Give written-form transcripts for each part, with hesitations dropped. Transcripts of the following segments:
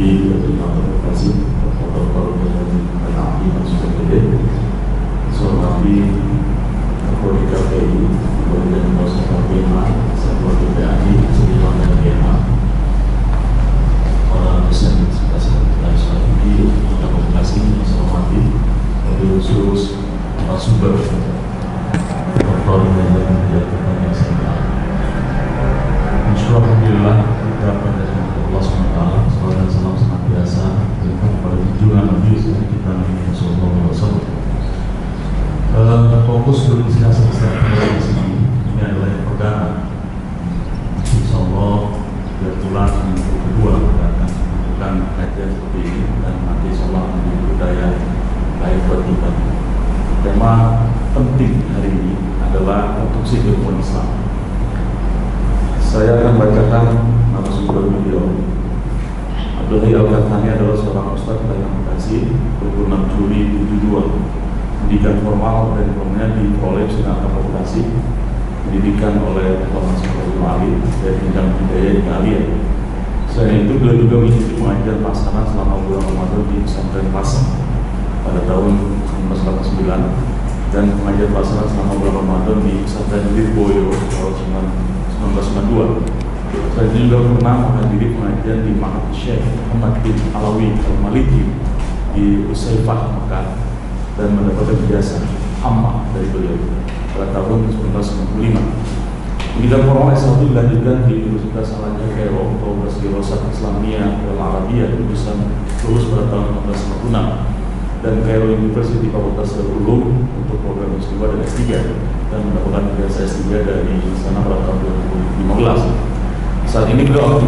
Tinggi, Ketua Advokasi, Dr. Penalti Maksudnya Gede, Sormati, Kapolri KPI, kemudian Dosen KPMA, Satuan PPAI, Sediwan dan PMA, para dosen Universitas Tinggi, Advokasi, Sormati, Mobil Khusus, Sumber, Dr. Peneliti SMA. Alhamdulillah, dapat dari Allah SWT, salam dan salam senantiasa kepada junjungan Nabi kita Nabi Sallallahu Alaihi Wasallam. Fokus berdiskusi kita di sini ini adalah yang perdana. Insya Allah bulan minggu kedua kita akan melakukan kajian seperti ini dan nanti Insya Allah menjadi budaya baik buat kita. Tema penting hari ini adalah konstruksi keilmuan Islam. Saya akan bacakan narasumber beliau. Abdullah Al-Kartani adalah seorang ustaz dalam Bekasi, 26 Juli 72. Pendidikan formal dan diplomanya diperoleh Senat Bekasi, pendidikan oleh Thomas Ali dari bidang budaya di Alia. Selain itu, beliau juga mengikuti pengajian pasangan selama bulan Ramadan di pesantren Pasang pada tahun 1989 dan pengajian pasangan selama bulan Ramadan di pesantren Lirboyo tahun 1992. Saya juga pernah menghadiri pengajian di Ma'had Syekh Muhammad bin Alawi Al-Maliki di Usaifah, Mekah dan mendapatkan ijazah amma dari beliau pada tahun 1995. Pendidikan formal S1 dilanjutkan di Universitas Al-Azhar Kairo, Fakultas Dirasat Islamiyah dan Arabiyah, lulusan lulus pada tahun 1996 dan Kairo University Fakultas Ulum untuk program S2 dan S3 dan mendapatkan ijazah S3 dari sana pada tahun 2015. Saat ini beliau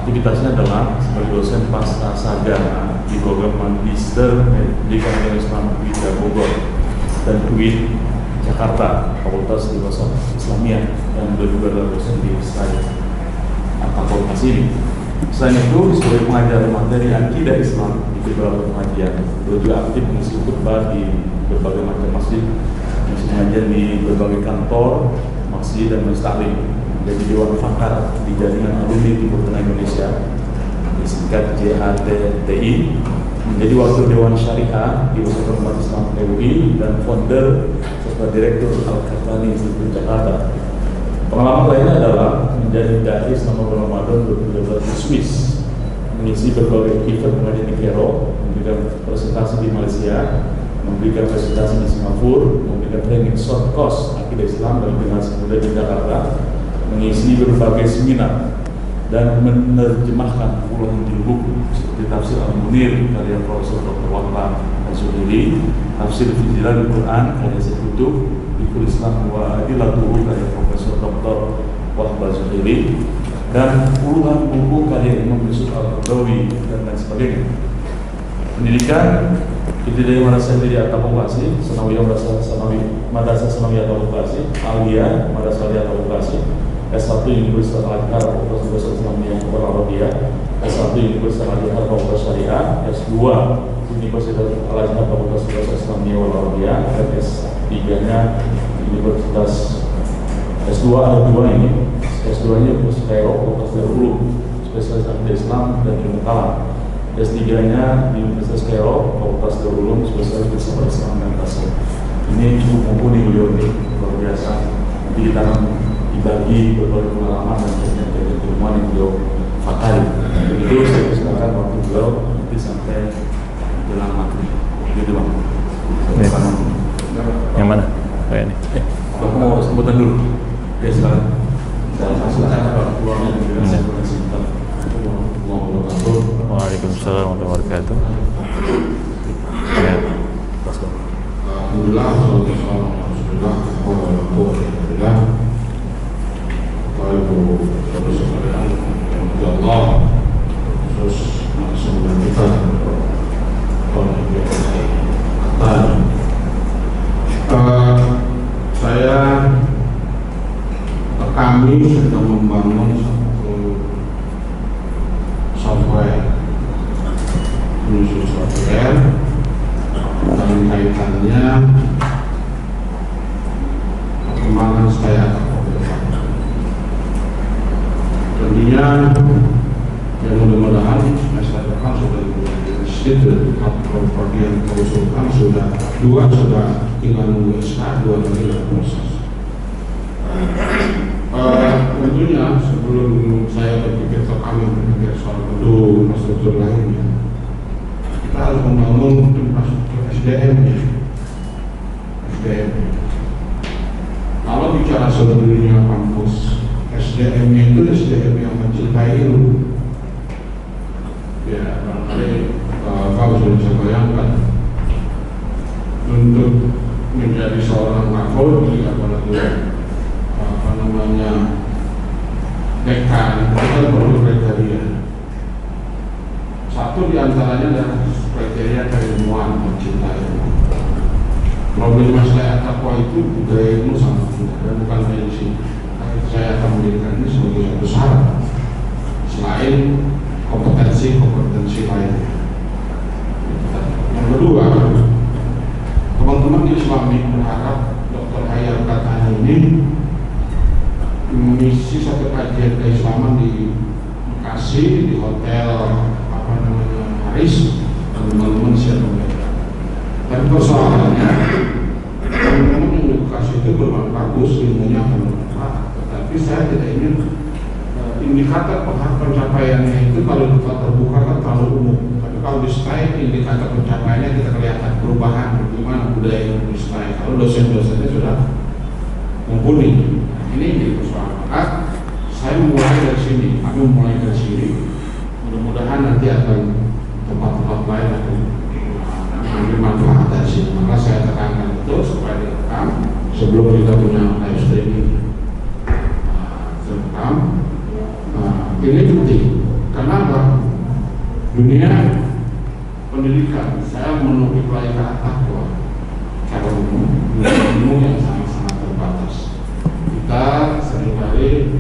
aktivitasnya adalah sebagai dosen pasca sarjana di program Magister Pendidikan Islam di Bogor dan UIN Jakarta, Fakultas Dirasat Islamiyah, dan beliau juga adalah dosen di STAI Fakultas ini. Selain itu, sebagai pengajar materi akidah Islam di beberapa pengajian, beliau juga aktif mengisi khutbah di berbagai macam masjid, mengisi pengajian di berbagai kantor, masjid dan masjid taklim, menjadi Dewan Fakar di Jaringan Alumni Timur Tengah Indonesia, disingkat JATTI, menjadi Wakil Dewan Syariah di Pusat Umat Islam PUI dan founder serta Direktur Al-Kartani Institute Jakarta. Pengalaman lainnya adalah menjadi dai selama bulan Ramadan 2012 di Swiss, mengisi berbagai event pengajian di Kairo, memberikan presentasi di Malaysia, memberikan presentasi di Singapura, memberikan training short course akidah Islam bagi generasi muda di Jakarta, mengisi berbagai seminar dan menerjemahkan puluhan judul buku seperti Tafsir Al-Munir karya Profesor Dr. Wahla Al-Zuhaili, Tafsir Fijilan Al-Quran karya Syekh Kutub, Fikul Islam wa Adilatuhu karya Profesor Dr. Wahla Al-Zuhaili, dan puluhan buku karya Imam Yusuf Al-Qaradawi dan lain sebagainya. Pendidikan Ibtidaiyah Madrasah Aliyah Advokasi, Sanawiyah Madrasah Sanawiyah Advokasi, Aliyah Madrasah Aliyah Advokasi, S1 Universitas Al-Azhar Fakultas Bahasa Islamiyah dan Arabiyah, S1 Universitas Al-Azhar Fakultas Syariah, S2 Universitas Al-Azhar Fakultas Bahasa Islamiyah dan Arabiyah, dan S3-nya Universitas S2 ada dua ini, S2-nya Universitas Kairo Fakultas Darul Ulum, spesialis akidah Islam dan ilmu kalam. S3-nya di Universitas Kairo Fakultas Darul Ulum, spesialis filsafat Islam dan tasawuf. Ini cukup mumpuni beliau ini, luar biasa. Nanti kita akan dibagi berbagai pengalaman dan kajian ilmuwan yang beliau fakari. Begitu saya persilakan waktu beliau nanti sampai jelang maghrib. Begitu bang. Yang mana? Kayak ini. Aku mau sebutan dulu. Oke silakan. Saya silakan kalau keluarnya dengan saya boleh sebentar. Waalaikumsalam warahmatullahi wabarakatuh. Ya. Alhamdulillah, alhamdulillah, alhamdulillah. Allah, terus langsung kita kami sedang membangun satu software menyusun software dalam kaitannya perkembangan saya tentunya yang mudah-mudahan semester bagian pengusulkan sudah 2 sudah tinggal nunggu SK, 2 lagi dalam proses. Tentunya sebelum saya berpikir atau kami berpikir soal gedung infrastruktur lainnya, kita harus membangun infrastruktur SDM ya. SDM. Kalau bicara seluruhnya kampus, SDM-nya itu SDM yang mencintai ilmu. Ya, barangkali kau sudah bisa bayangkan untuk menjadi seorang fakulti apalagi dekan, kita perlu kriteria. Satu diantaranya adalah kriteria keilmuan, mencintai ilmu. Problem saya takwa itu budaya ilmu sangat mudah dan bukan hanya di sini. Saya akan menjadikan ini sebagai satu syarat selain kompetensi lainnya. Yang kedua, teman-teman di Islami berharap Dr. Hayal Katana ini mengisi satu kajian keislaman di Bekasi, di hotel Haris, dan teman-teman siap membaca. Tapi persoalannya, teman-teman yang di Bekasi itu bermanfaat bagus, ilmunya akan bermanfaat. Tetapi saya tidak ingin indikator pencapaiannya itu kalau kita terbuka kan terlalu umum. Tapi kalau di slide indikator pencapaiannya kita kelihatan perubahan bagaimana budaya yang di slide. Kalau dosen-dosennya sudah mumpuni. Ini jadi persoalan. Maka saya mulai dari sini, kami mulai dari sini. Mudah-mudahan nanti akan tempat-tempat lain akan mengambil manfaat dari sini. Maka saya tekankan itu supaya direkam sebelum kita punya live streaming. Direkam. Ini penting. Kenapa? Dunia pendidikan saya menukik lagi ke atas cara umum yang sangat-sangat terbatas. Kita seringkali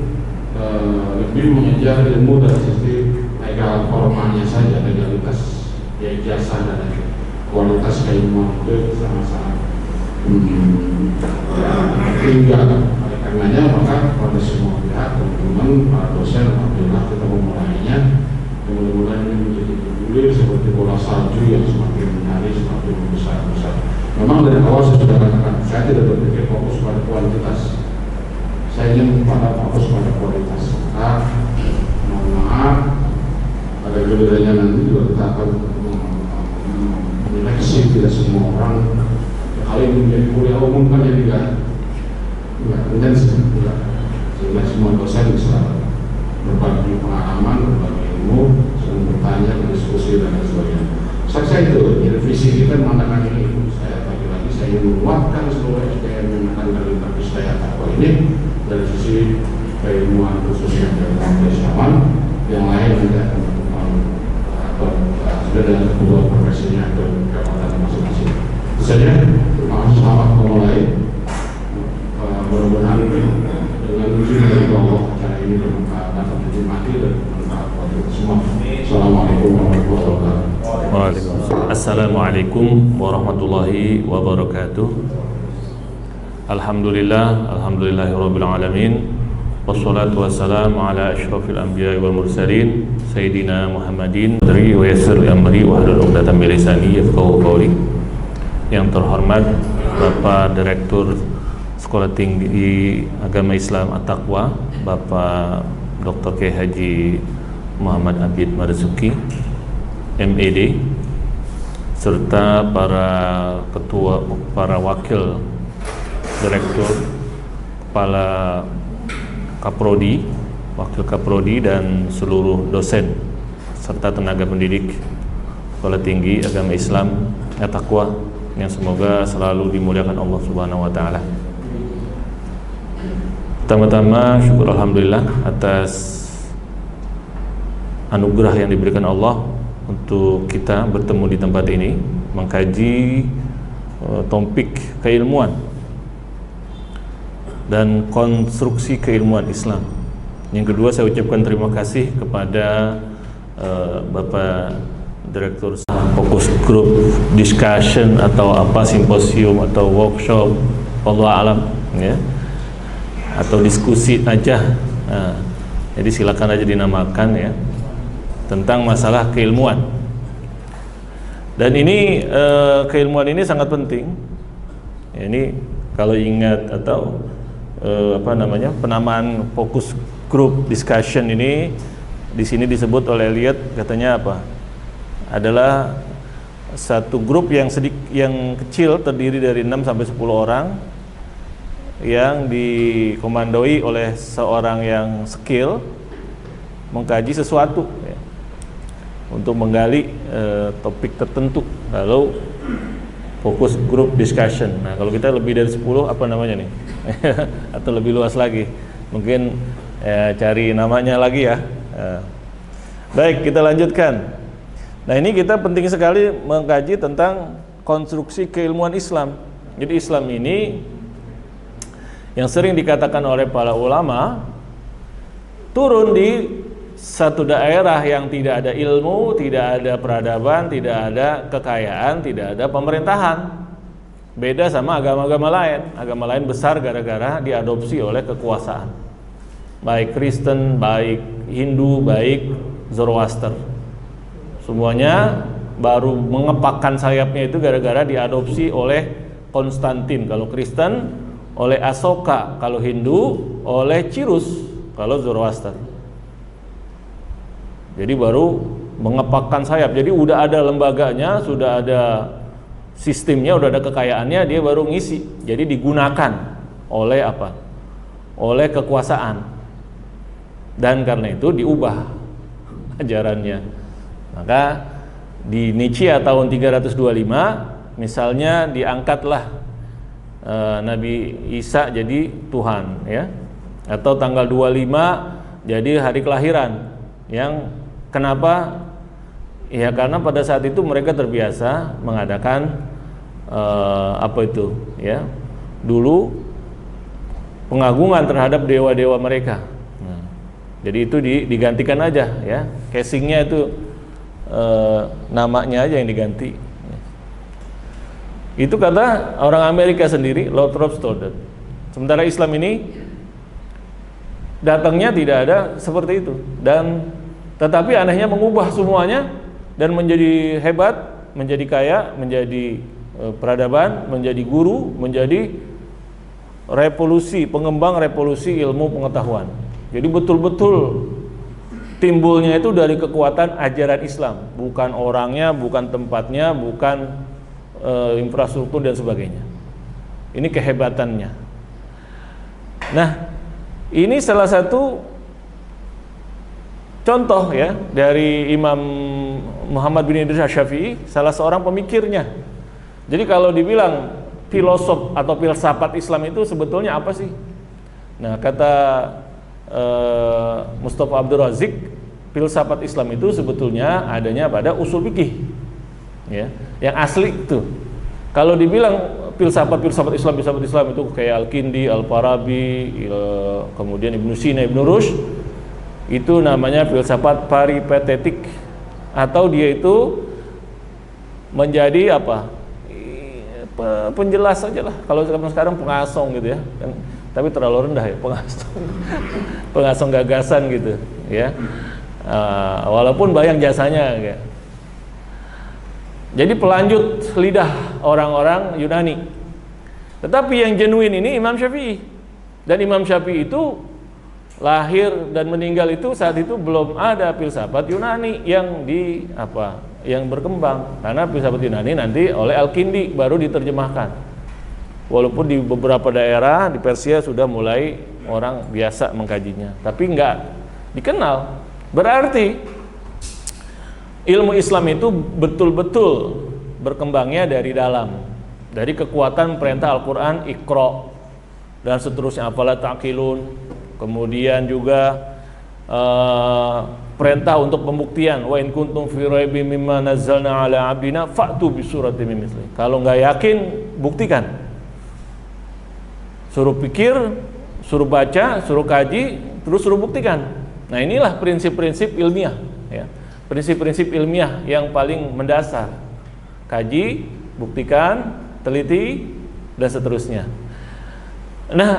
lebih mengejar ilmu dari sisi legal formalnya saja, legalitas ya ijazah dan kualitas keilmuan itu sangat-sangat tinggal. Oleh karenanya maka pada semua pihak, teman-teman, para dosen, alhamdulillah kita memulainya. Mudah-mudahan ini menjadi bergulir seperti bola salju yang semakin menarik, semakin besar-besar. Memang dari awal saya sudah katakan, saya tidak berpikir fokus pada kualitas. Saya ingin fokus pada kualitas. Maka mohon maaf, pada gilirannya nanti juga kita akan menyeleksi tidak semua orang. Kali ini menjadi kuliah umum kan jadi enggak intensif juga. Sehingga semua dosen bisa berbagi pengalaman, berbagi ilmu, saling bertanya, berdiskusi dan lain sebagainya. Saya itu, jadi visi kita mengatakan ini. Saya lagi-lagi saya ingin menguatkan seluruh SDM yang akan terlibat di Sedaya Takwa ini dari sisi keilmuan khususnya dalam keislaman, yang lain nanti akan atau sudah dalam kedua profesinya atau jabatan masing-masing. Itu saja. Terima kasih, selamat memulai. Mudah-mudahan dengan izin dari Allah acara ini bermanfaat dapat dinikmati dan bermanfaat buat kita semua. Assalamualaikum warahmatullahi wabarakatuh. Waalaikumsalam. Assalamualaikum warahmatullahi wabarakatuh. Alhamdulillahirabbil alamin. Wassalatu wassalamu ala asyrafil anbiya'i wal mursalin sayyidina Muhammadin wa yassir amri wa hlul 'uqdatam min lisani yafqahu qawli. Yang terhormat Bapak Direktur Sekolah Tinggi Agama Islam At-Taqwa, Bapak Dr. Kiai Haji Muhammad Abid Marzuki, MED, serta para ketua, para wakil direktur, kepala Kaprodi, wakil Kaprodi dan seluruh dosen serta tenaga pendidik Sekolah Tinggi Agama Islam At-Taqwa yang semoga selalu dimuliakan Allah Subhanahu wa taala. Pertama-tama syukur alhamdulillah atas anugerah yang diberikan Allah untuk kita bertemu di tempat ini mengkaji topik keilmuan dan konstruksi keilmuan Islam. Yang kedua, saya ucapkan terima kasih kepada Bapak Direktur fokus group discussion atau apa simposium atau workshop Allah alam ya, atau diskusi aja. Nah, jadi silakan aja dinamakan ya, tentang masalah keilmuan. Dan ini keilmuan ini sangat penting. Ini kalau ingat atau penamaan focus group discussion ini di sini disebut oleh Eliot, katanya apa? Adalah satu grup yang kecil terdiri dari 6 sampai 10 orang yang dikomandoi oleh seorang yang skill mengkaji sesuatu ya, untuk menggali topik tertentu, lalu fokus group discussion. Nah, kalau kita lebih dari 10 apa namanya nih? Atau lebih luas lagi, mungkin cari namanya lagi ya. Baik, kita lanjutkan. Nah, ini kita penting sekali mengkaji tentang konstruksi keilmuan Islam. Jadi Islam ini yang sering dikatakan oleh para ulama turun di satu daerah yang tidak ada ilmu, tidak ada peradaban, tidak ada kekayaan, tidak ada pemerintahan. Beda sama agama-agama lain. Agama lain besar gara-gara diadopsi oleh kekuasaan. Baik Kristen, baik Hindu, baik Zoroaster. Semuanya baru mengepakkan sayapnya itu gara-gara diadopsi oleh Konstantin kalau Kristen, oleh Asoka kalau Hindu, oleh Cyrus kalau Zoroaster. Jadi baru mengepakkan sayap. Jadi udah ada lembaganya, sudah ada sistemnya, udah ada kekayaannya, dia baru ngisi. Jadi digunakan oleh apa? Oleh kekuasaan. Dan karena itu diubah ajarannya. Maka di Nicea tahun 325 misalnya diangkatlah Nabi Isa jadi Tuhan ya. Atau tanggal 25 jadi hari kelahiran. Yang kenapa? Ya karena pada saat itu mereka terbiasa mengadakan ya, dulu pengagungan terhadap dewa-dewa mereka. Nah, jadi itu digantikan aja ya, casingnya itu namanya aja yang diganti. Itu kata orang Amerika sendiri, Lothrop Stoddard. Sementara Islam ini datangnya tidak ada seperti itu, dan tetapi anehnya mengubah semuanya dan menjadi hebat, menjadi kaya, menjadi peradaban, menjadi guru, menjadi revolusi, pengembang revolusi ilmu pengetahuan. Jadi betul-betul timbulnya itu dari kekuatan ajaran Islam, bukan orangnya, bukan tempatnya, bukan infrastruktur dan sebagainya. Ini kehebatannya. Nah, ini salah satu contoh ya dari Imam Muhammad bin Idris Asy-Syafi'i, salah seorang pemikirnya. Jadi kalau dibilang filosof atau filsafat Islam itu sebetulnya apa sih? Nah, kata Mustafa Abdul Razik, filsafat Islam itu sebetulnya adanya pada usul fikih, ya, yang asli itu. Kalau dibilang filsafat Islam itu kayak Al-Kindi, Al-Farabi, kemudian Ibnu Sina, Ibnu Rushd, itu namanya filsafat peripatetik, atau dia itu menjadi apa? Penjelas saja lah. Kalau sekarang pengasong gitu ya, tapi terlalu rendah ya pengasong gagasan gitu ya. Walaupun bayang jasanya ya. Jadi pelanjut lidah orang-orang Yunani. Tetapi yang genuine ini Imam Syafi'i. Dan Imam Syafi'i itu lahir dan meninggal itu saat itu belum ada filsafat Yunani yang berkembang, karena filsafat Yunani nanti oleh Al-Kindi baru diterjemahkan. Walaupun di beberapa daerah di Persia sudah mulai orang biasa mengkajinya, tapi enggak dikenal. Berarti ilmu Islam itu betul-betul berkembangnya dari dalam, dari kekuatan perintah Al-Quran, Iqra dan seterusnya, afala ta'qilun. Kemudian juga perintah untuk pembuktian, wa in kuntum fi raibin mimma nazzalna ala abdina fa'tu bi suratin min mithli. Kalau nggak yakin, buktikan. Suruh pikir, suruh baca, suruh kaji, terus suruh buktikan. Nah, inilah prinsip-prinsip ilmiah ya. Prinsip-prinsip ilmiah yang paling mendasar. Kaji, buktikan, teliti, dan seterusnya. Nah,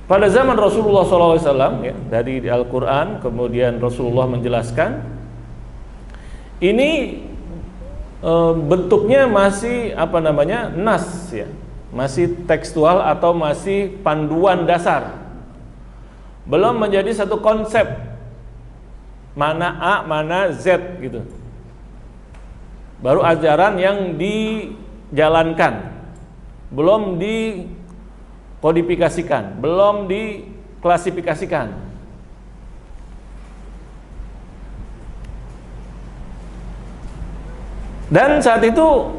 pada zaman Rasulullah SAW ya, dari Al-Quran, kemudian Rasulullah menjelaskan, ini bentuknya masih nas ya, masih tekstual atau masih panduan dasar, belum menjadi satu konsep mana A mana Z gitu. Baru ajaran yang dijalankan, belum dikodifikasikan, belum diklasifikasikan. Dan saat itu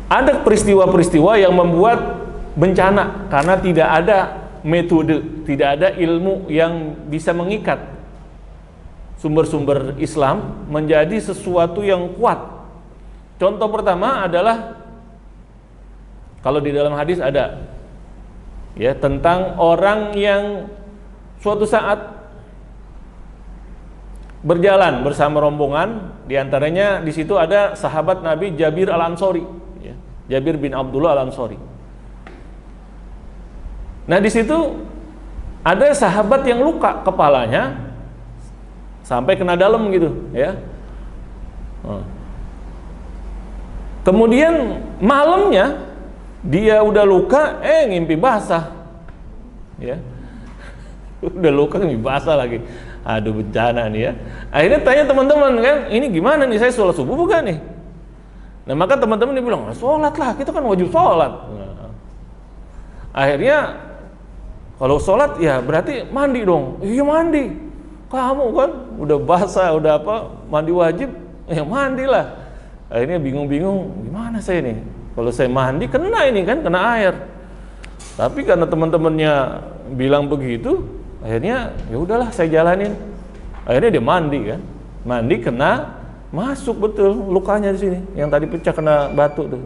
ada peristiwa-peristiwa yang membuat bencana karena tidak ada metode, tidak ada ilmu yang bisa mengikat sumber-sumber Islam menjadi sesuatu yang kuat. Contoh pertama adalah kalau di dalam hadis ada ya tentang orang yang suatu saat berjalan bersama rombongan, diantaranya di situ ada sahabat Nabi Jabir Al-Ansori, ya, Jabir bin Abdullah Al-Ansori. Nah di situ ada sahabat yang luka kepalanya sampai kena dalam gitu, ya. Kemudian malamnya dia udah luka, ngimpi basah, ya. Udah luka ngimpi basah lagi. Aduh bencana nih ya. Akhirnya tanya teman-teman kan, ini gimana nih, saya sholat subuh bukan nih? Nah maka teman-teman dia bilang, sholat lah, kita kan wajib sholat. Nah, akhirnya kalau sholat ya berarti mandi dong. Iya mandi. Kamu kan udah basah, udah mandi wajib, ya mandilah. Akhirnya bingung-bingung, gimana saya nih? Kalau saya mandi kena ini kan, kena air. Tapi karena teman-temannya bilang begitu, akhirnya ya udahlah saya jalanin. Akhirnya dia mandi kan, mandi kena masuk betul lukanya di sini, yang tadi pecah kena batu tuh.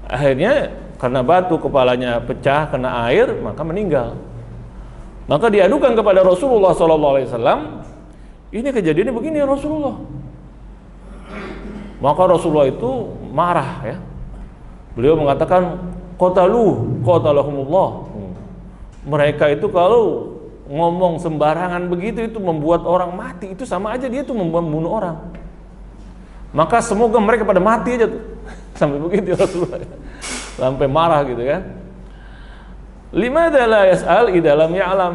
Akhirnya karena batu kepalanya pecah kena air maka meninggal. Maka diadukan kepada Rasulullah SAW. Ini kejadiannya begini ya Rasulullah. Maka Rasulullah itu marah ya. Beliau mengatakan qatalahumullah. Mereka itu kalau ngomong sembarangan begitu itu membuat orang mati, itu sama aja dia tuh membunuh orang. Maka semoga mereka pada mati aja tuh. Sampai begitu Rasulullah. Sampai marah gitu kan. Limadza la yas'al idza lam ya'lam.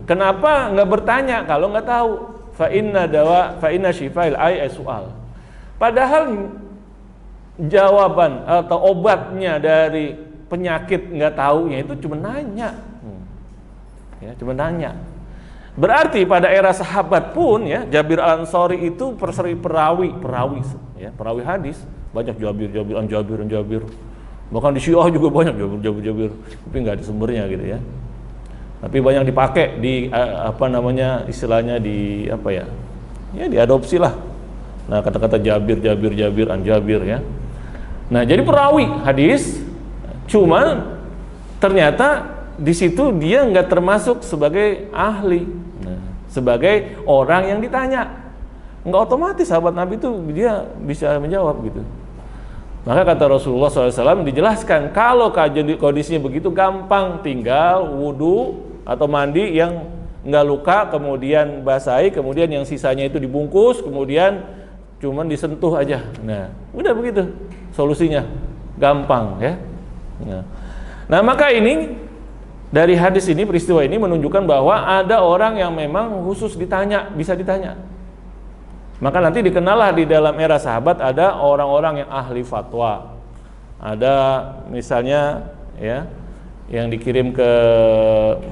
Kenapa enggak bertanya kalau enggak tahu? Fa inna syifa'il ai su'al. Padahal jawaban atau obatnya dari penyakit enggak taunya itu cuma nanya. Ya, cuma nanya. Berarti pada era sahabat pun ya, Jabir Al-Ansori itu perawi ya, perawi hadis, banyak Jabir. Bahkan di Syiah juga banyak Jabir, tapi nggak ada sumbernya gitu ya. Tapi banyak dipakai di istilahnya di ya diadopsi lah. Nah kata-kata Jabir ya. Nah jadi perawi hadis, cuman ternyata di situ dia nggak termasuk sebagai ahli, sebagai orang yang ditanya. Nggak otomatis sahabat Nabi itu dia bisa menjawab gitu. Maka kata Rasulullah SAW dijelaskan kalau kondisinya begitu gampang, tinggal wudu atau mandi yang nggak luka, kemudian basahi, kemudian yang sisanya itu dibungkus, kemudian cuman disentuh aja. Nah, udah begitu solusinya, gampang ya. Nah maka ini dari hadis ini, peristiwa ini menunjukkan bahwa ada orang yang memang khusus ditanya, bisa ditanya. Maka nanti dikenallah di dalam era sahabat ada orang-orang yang ahli fatwa. Ada misalnya ya yang dikirim ke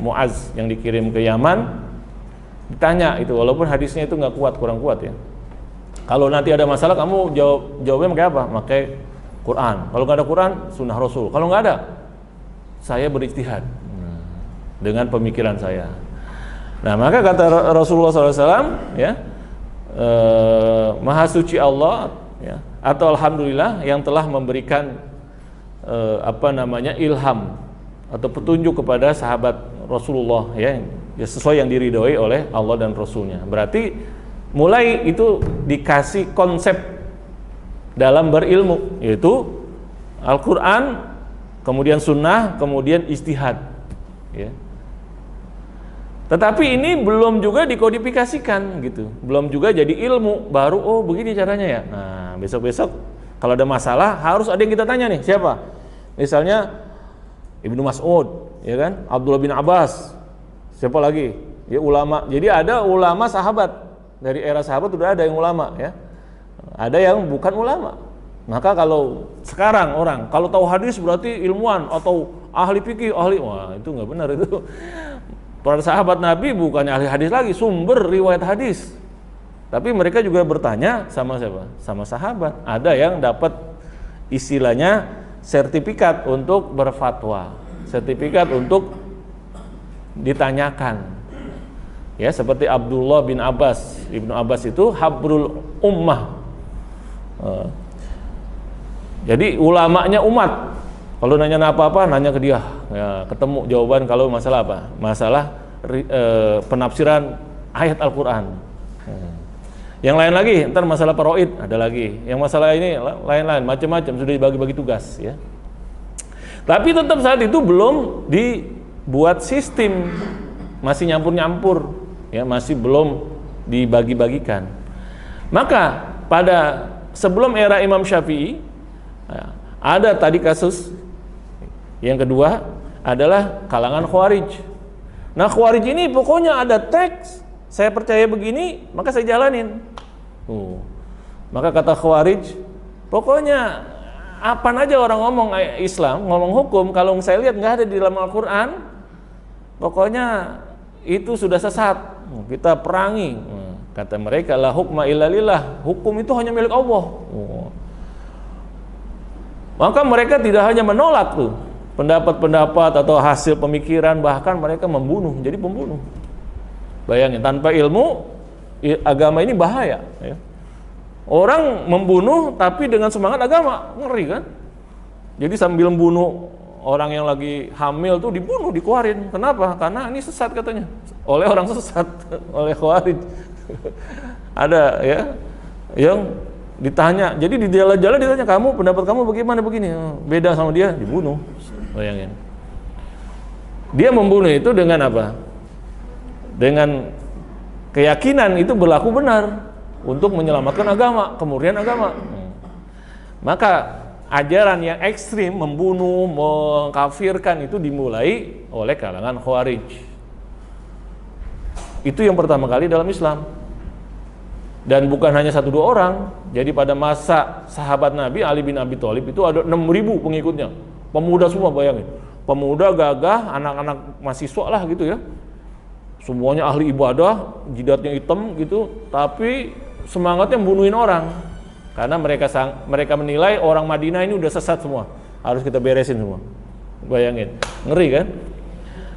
Muaz, yang dikirim ke Yaman, ditanya itu walaupun hadisnya itu nggak kuat, kurang kuat ya. Kalau nanti ada masalah kamu jawabnya pakai apa? Pakai Quran. Kalau nggak ada Quran, sunnah Rasul. Kalau nggak ada, saya berijtihad dengan pemikiran saya. Nah maka kata Rasulullah SAW ya, Maha suci Allah ya, atau Alhamdulillah yang telah memberikan ilham atau petunjuk kepada sahabat Rasulullah ya sesuai yang diridhoi oleh Allah dan Rasulnya. Berarti mulai itu dikasih konsep dalam berilmu, yaitu Al-Quran, kemudian sunnah, kemudian ijtihad ya. Tetapi ini belum juga dikodifikasikan gitu, belum juga jadi ilmu, baru oh begini caranya ya. Nah besok-besok kalau ada masalah harus ada yang kita tanya nih, siapa? Misalnya Ibnu Mas'ud, ya kan? Abdullah bin Abbas, siapa lagi? Ya ulama. Jadi ada ulama sahabat, dari era sahabat sudah ada yang ulama ya. Ada yang bukan ulama. Maka kalau sekarang orang kalau tahu hadis berarti ilmuwan atau ahli fikih, wah itu nggak benar itu. Para sahabat Nabi bukannya ahli hadis lagi, sumber riwayat hadis. Tapi mereka juga bertanya sama siapa? Sama sahabat. Ada yang dapat istilahnya sertifikat untuk berfatwa, sertifikat untuk ditanyakan. Ya, seperti Abdullah bin Abbas, Ibnu Abbas itu habrul ummah. Jadi ulamanya umat. Kalau nanya apa-apa, nanya ke dia. Ya, ketemu jawaban kalau masalah apa? Masalah penafsiran ayat Al-Quran. Yang lain lagi, ntar masalah faraid ada lagi. Yang masalah ini lain-lain, macam-macam sudah dibagi-bagi tugas. Ya. Tapi tetap saat itu belum dibuat sistem, masih nyampur-nyampur, ya masih belum dibagi-bagikan. Maka pada sebelum era Imam Syafi'i, ada tadi kasus. Yang kedua adalah kalangan Khawarij. Nah Khawarij ini pokoknya ada teks, saya percaya begini, maka saya jalanin. Maka kata Khawarij, pokoknya apa aja orang ngomong Islam, ngomong hukum, kalau saya lihat nggak ada di dalam Al-Quran, pokoknya itu sudah sesat, kita perangi. Kata mereka, la hukma illa lillah, hukum itu hanya milik Allah. Maka mereka tidak hanya menolak tuh pendapat-pendapat atau hasil pemikiran, bahkan mereka membunuh, jadi pembunuh. Bayangin, tanpa ilmu agama ini bahaya ya. Orang membunuh tapi dengan semangat agama, ngeri kan? Jadi sambil membunuh orang yang lagi hamil tuh dibunuh, dikeluarin. Kenapa? Karena ini sesat katanya, oleh orang sesat, oleh Khawarij. Ada ya yang ditanya, jadi di jalan-jalan ditanya, kamu pendapat kamu bagaimana begini, beda sama dia, dibunuh. Bayangin, dia membunuh itu dengan apa? Dengan keyakinan itu berlaku benar untuk menyelamatkan agama, kemurnian agama. Maka ajaran yang ekstrim, membunuh, mengkafirkan itu dimulai oleh kalangan Khawarij. Itu yang pertama kali dalam Islam. Dan bukan hanya 1-2 orang. Jadi pada masa sahabat Nabi Ali bin Abi Thalib itu ada 6.000 pengikutnya. Pemuda semua, bayangin. Pemuda gagah, anak-anak mahasiswa lah gitu ya. Semuanya ahli ibadah, jidatnya hitam gitu, tapi semangatnya membunuhin orang. Karena mereka menilai orang Madinah ini udah sesat semua. Harus kita beresin semua. Bayangin, ngeri kan?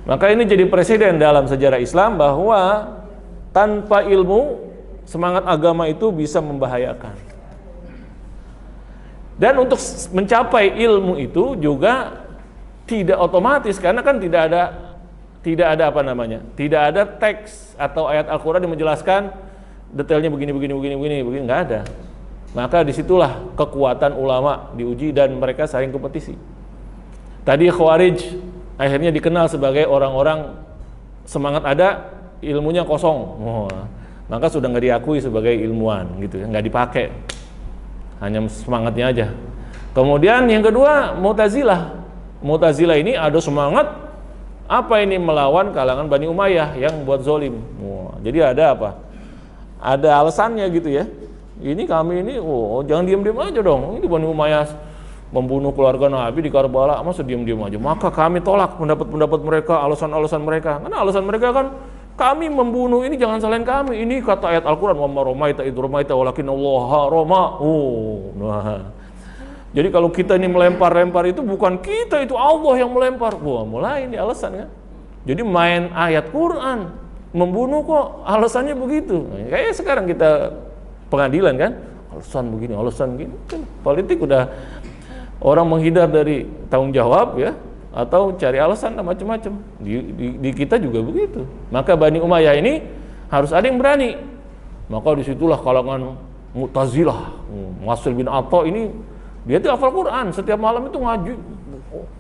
Maka ini jadi presiden dalam sejarah Islam bahwa tanpa ilmu semangat agama itu bisa membahayakan. Dan untuk mencapai ilmu itu juga tidak otomatis, karena kan tidak ada apa namanya, tidak ada teks atau ayat Al-Quran yang menjelaskan detailnya begini, nggak ada. Maka disitulah kekuatan ulama diuji dan mereka saling kompetisi. Tadi Khawarij akhirnya dikenal sebagai orang-orang semangat ada, ilmunya kosong. Maka sudah nggak diakui sebagai ilmuwan gitu, nggak dipakai, hanya semangatnya aja. Kemudian yang kedua Mu'tazilah ini ada semangat apa ini, melawan kalangan Bani Umayyah yang buat zolim. Jadi ada apa? Ada alasannya gitu ya. Ini kami ini, jangan diam-diam aja dong. Ini Bani Umayyah membunuh keluarga Nabi di Karbala, masa diam-diam aja? Maka kami tolak pendapat-pendapat mereka, alasan-alasan mereka. Karena alasan mereka kan, kami membunuh ini jangan salahin kami. Ini kata ayat Al-Quran, wa ma ramaita idh ramaita walakin Allah rama. Nah. Jadi kalau kita ini melempar-lempar itu bukan kita, itu Allah yang melempar. Mulai ini alasan kan. Jadi main ayat Quran, membunuh kok alasannya begitu. Kayak sekarang kita pengadilan kan, alasan begini, alasan begini. Politik udah orang menghindar dari tanggung jawab ya, atau cari alasan macam-macam. Di kita juga begitu. Maka Bani Umayyah ini harus ada yang berani. Maka disitulah kalangan Mu'tazilah. Wasil bin Atha ini dia tuh hafal Quran, setiap malam itu ngaji,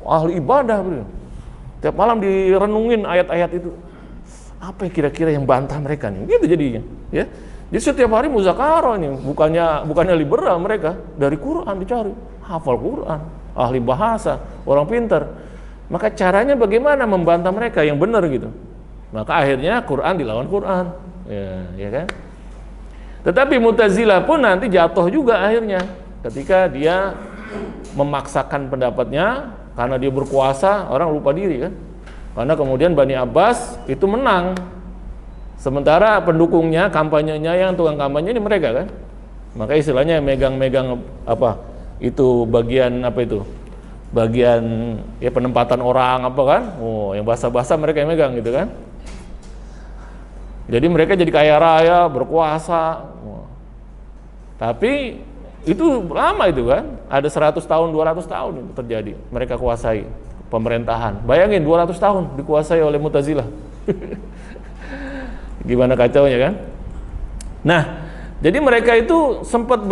ahli ibadah bro. Setiap malam direnungin ayat-ayat itu. Apa yang kira-kira yang bantah mereka nih? Gitu jadinya, ya. Jadi setiap hari muzakarah nih, bukannya liberal mereka, dari Quran dicari, hafal Quran, ahli bahasa, orang pintar. Maka caranya bagaimana membantah mereka yang benar gitu. Maka akhirnya Quran dilawan Quran, ya kan? Tetapi Mu'tazilah pun nanti jatuh juga akhirnya ketika dia memaksakan pendapatnya karena dia berkuasa, orang lupa diri kan. Karena kemudian Bani Abbas itu menang. Sementara pendukungnya, kampanyenya yang tukang kampanye ini mereka kan. Maka istilahnya megang-megang apa? Itu bagian apa itu? Bagian ya penempatan orang apa kan? Oh, yang bahasa-bahasa mereka yang megang gitu kan. Jadi mereka jadi kaya raya, berkuasa. Tapi itu lama itu kan. Ada 100 tahun, 200 tahun itu terjadi. Mereka kuasai pemerintahan. Bayangin 200 tahun dikuasai oleh Mu'tazilah. Gimana kacaunya kan? Nah, jadi mereka itu sempat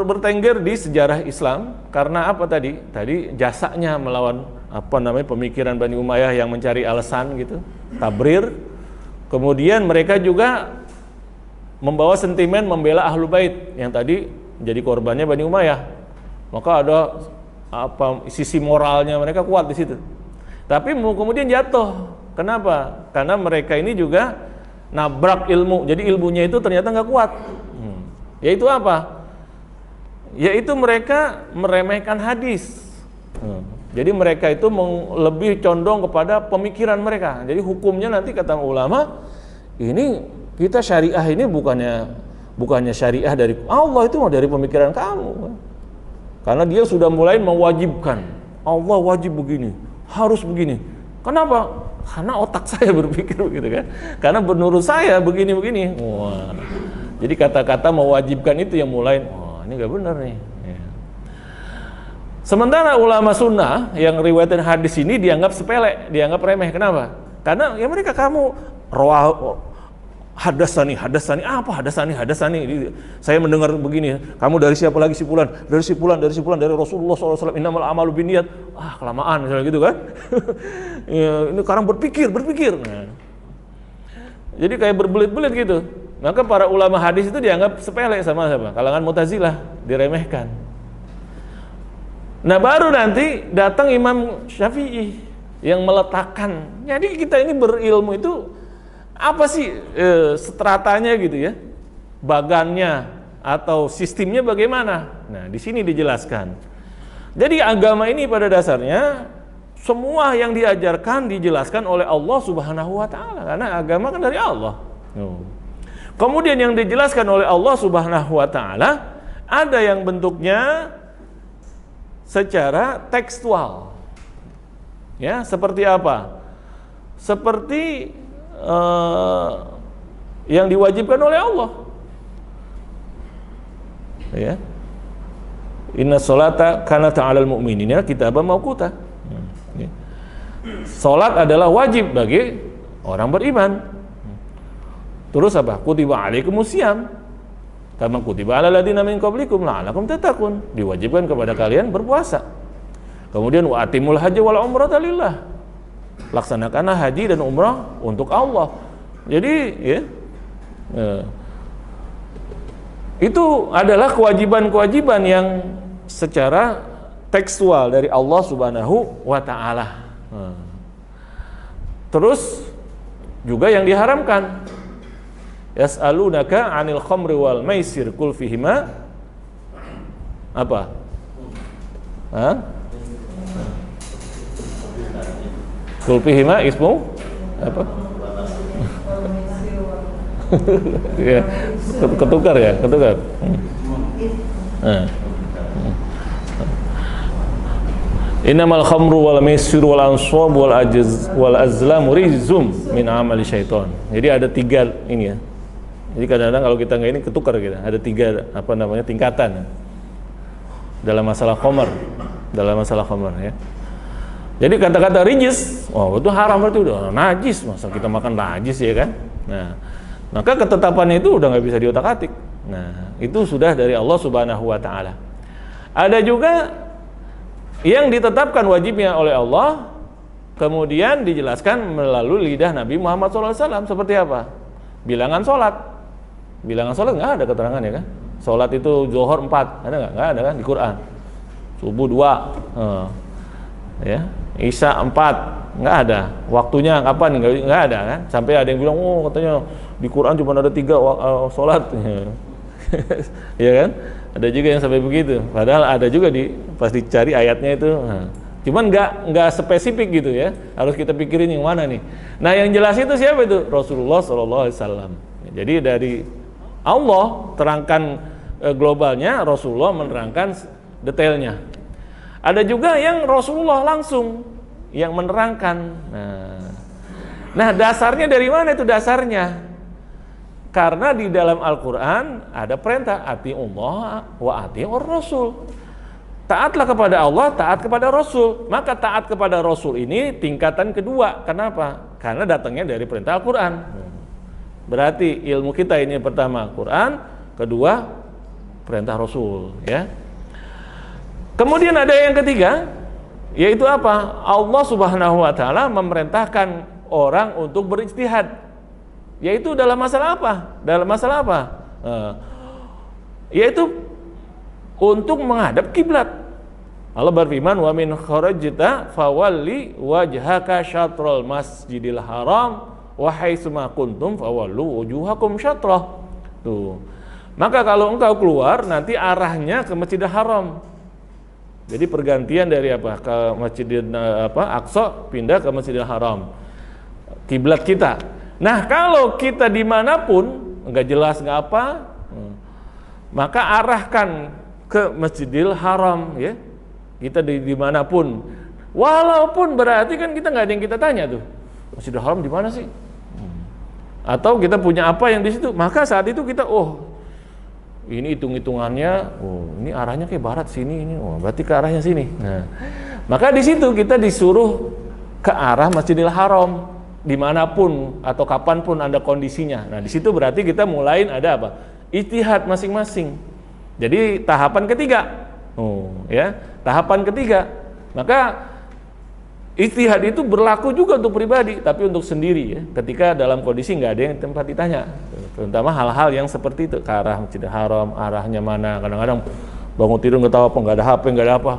bertengger di sejarah Islam karena apa tadi? Tadi jasanya melawan apa namanya pemikiran Bani Umayyah yang mencari alasan gitu, tabrir. Kemudian mereka juga membawa sentimen membela Ahlul Bait yang tadi menjadi korbannya Bani Umayyah. Maka ada apa sisi moralnya mereka kuat di situ. Tapi kemudian jatuh. Kenapa? Karena mereka ini juga nabrak ilmu. Jadi ilmunya itu ternyata nggak kuat. Yaitu apa? Yaitu mereka meremehkan hadis. Jadi mereka itu lebih condong kepada pemikiran mereka. Jadi hukumnya nanti kata ulama, ini kita syariah ini bukannya syariah dari Allah, itu dari pemikiran kamu. Karena dia sudah mulai mewajibkan, Allah wajib begini, harus begini. Kenapa? Karena otak saya berpikir begitu kan. Karena menurut saya begini-begini. Wah. Jadi kata-kata mewajibkan itu yang mulai, wah ini nggak benar nih. Ya. Sementara ulama sunnah yang riwayatin hadis ini dianggap sepele, dianggap remeh. Kenapa? Karena ya mereka kamu hadasani, apa hadasani? Saya mendengar begini, kamu dari siapa lagi sipulan? Dari Rasulullah SAW, innamal a'malu binniyat. Kelamaan misalnya gitu kan. Ya, ini sekarang berpikir. Nah. Jadi kayak berbelit-belit gitu. Maka para ulama hadis itu dianggap sepele sama siapa? Kalangan Mu'tazilah, diremehkan. Nah baru nanti datang Imam Syafi'i yang meletakkan. Jadi kita ini berilmu itu apa sih stratanya gitu ya, bagannya atau sistemnya bagaimana? Nah di sini dijelaskan. Jadi agama ini pada dasarnya semua yang diajarkan dijelaskan oleh Allah Subhanahu Wa Taala karena agama kan dari Allah. Kemudian yang dijelaskan oleh Allah Subhanahu Wa Taala ada yang bentuknya secara tekstual, ya seperti apa? Seperti yang diwajibkan oleh Allah, ya. Inna sholata kanat 'alal mu'minina kitaban mawquta. Ya. Salat adalah wajib bagi orang beriman. Terus apa? Kutiba 'alaikumus syiyam kama kutiba 'alal ladzina min qablikum la'allakum tattaqun. Diwajibkan kepada kalian berpuasa. Kemudian wa atimul hajja wal umrata lillah. Laksanakanlah haji dan umrah untuk Allah. Jadi ya, itu adalah kewajiban-kewajiban yang secara tekstual dari Allah Subhanahu wa Ta'ala. Terus juga yang diharamkan, yas'alunaka 'anil khamri wal maisir qul fihima apa? Qul fihima ismu apa? Ya, ketukar. Innamal khamru wal maisir wal ansab wal azlam rizum min amali syaitan. Jadi ada 3 ini ya. Jadi kadang-kadang kalau kita nggak ini ketukar gitu. Ada 3 tingkatan dalam masalah khamr, ya. Jadi kata-kata rijis, itu haram berarti udah najis, masa kita makan najis ya kan? Nah, maka ketetapannya itu udah nggak bisa diotak-atik. Nah, itu sudah dari Allah Subhanahu Wa Taala. Ada juga yang ditetapkan wajibnya oleh Allah kemudian dijelaskan melalui lidah Nabi Muhammad SAW. Seperti apa? Bilangan sholat. Bilangan sholat nggak ada keterangannya kan? Sholat itu zuhur 4, ada nggak? Nggak ada kan di Quran. Subuh 2, ya. Isya 4, nggak ada. Waktunya kapan? Nggak ada kan? Sampai ada yang bilang, oh katanya di Quran cuma ada 3 sholat. Ya kan? Ada juga yang sampai begitu. Padahal ada juga pas dicari ayatnya itu. Cuman nggak spesifik gitu ya. Harus kita pikirin yang mana nih. Nah yang jelas itu siapa itu? Rasulullah SAW. Jadi dari Allah terangkan globalnya, Rasulullah menerangkan detailnya. Ada juga yang Rasulullah langsung yang menerangkan. Nah dasarnya dari mana itu dasarnya? Karena di dalam Al-Quran ada perintah ati'ullah wa ati'ur rasul. Taatlah kepada Allah, taat kepada Rasul. Maka taat kepada Rasul ini tingkatan kedua. Kenapa? Karena datangnya dari perintah Al-Quran. Berarti ilmu kita ini pertama Quran, kedua perintah Rasul, ya. Kemudian ada yang ketiga, yaitu apa? Allah Subhanahu wa taala memerintahkan orang untuk berijtihad. Yaitu dalam masalah apa? Dalam masalah apa? Yaitu untuk menghadap kiblat. Allah berfirman, "Wa min kharajta fawalli wajhaka syatrul masjidil haram wa haitsuma kuntum fawallu wujuhakum syatrah." Tuh. Maka kalau engkau keluar nanti arahnya ke Masjidil Haram. Jadi pergantian dari apa? Ke Masjidil Aqsa pindah ke Masjidil Haram. Kiblat kita. Nah kalau kita dimanapun nggak jelas nggak apa, maka arahkan ke Masjidil Haram, ya. Kita dimanapun, walaupun berarti kan kita nggak ada yang kita tanya tuh, Masjidil Haram di mana sih? Atau kita punya apa yang di situ? Maka saat itu kita, ini hitung-hitungannya, ini arahnya ke barat sini, ini, berarti ke arahnya sini. Nah, maka di situ kita disuruh ke arah Masjidil Haram. Dimanapun atau kapanpun Anda kondisinya. Nah di situ berarti kita mulai ada apa? Ijtihad masing-masing. Jadi tahapan ketiga, ya tahapan ketiga. Maka ijtihad itu berlaku juga untuk pribadi, tapi untuk sendiri ya. Ketika dalam kondisi nggak ada yang tempat ditanya, terutama hal-hal yang seperti itu, ke arah Masjidil Haram, arahnya mana? Kadang-kadang bangun tidur nggak tahu apa, nggak ada HP, nggak ada apa.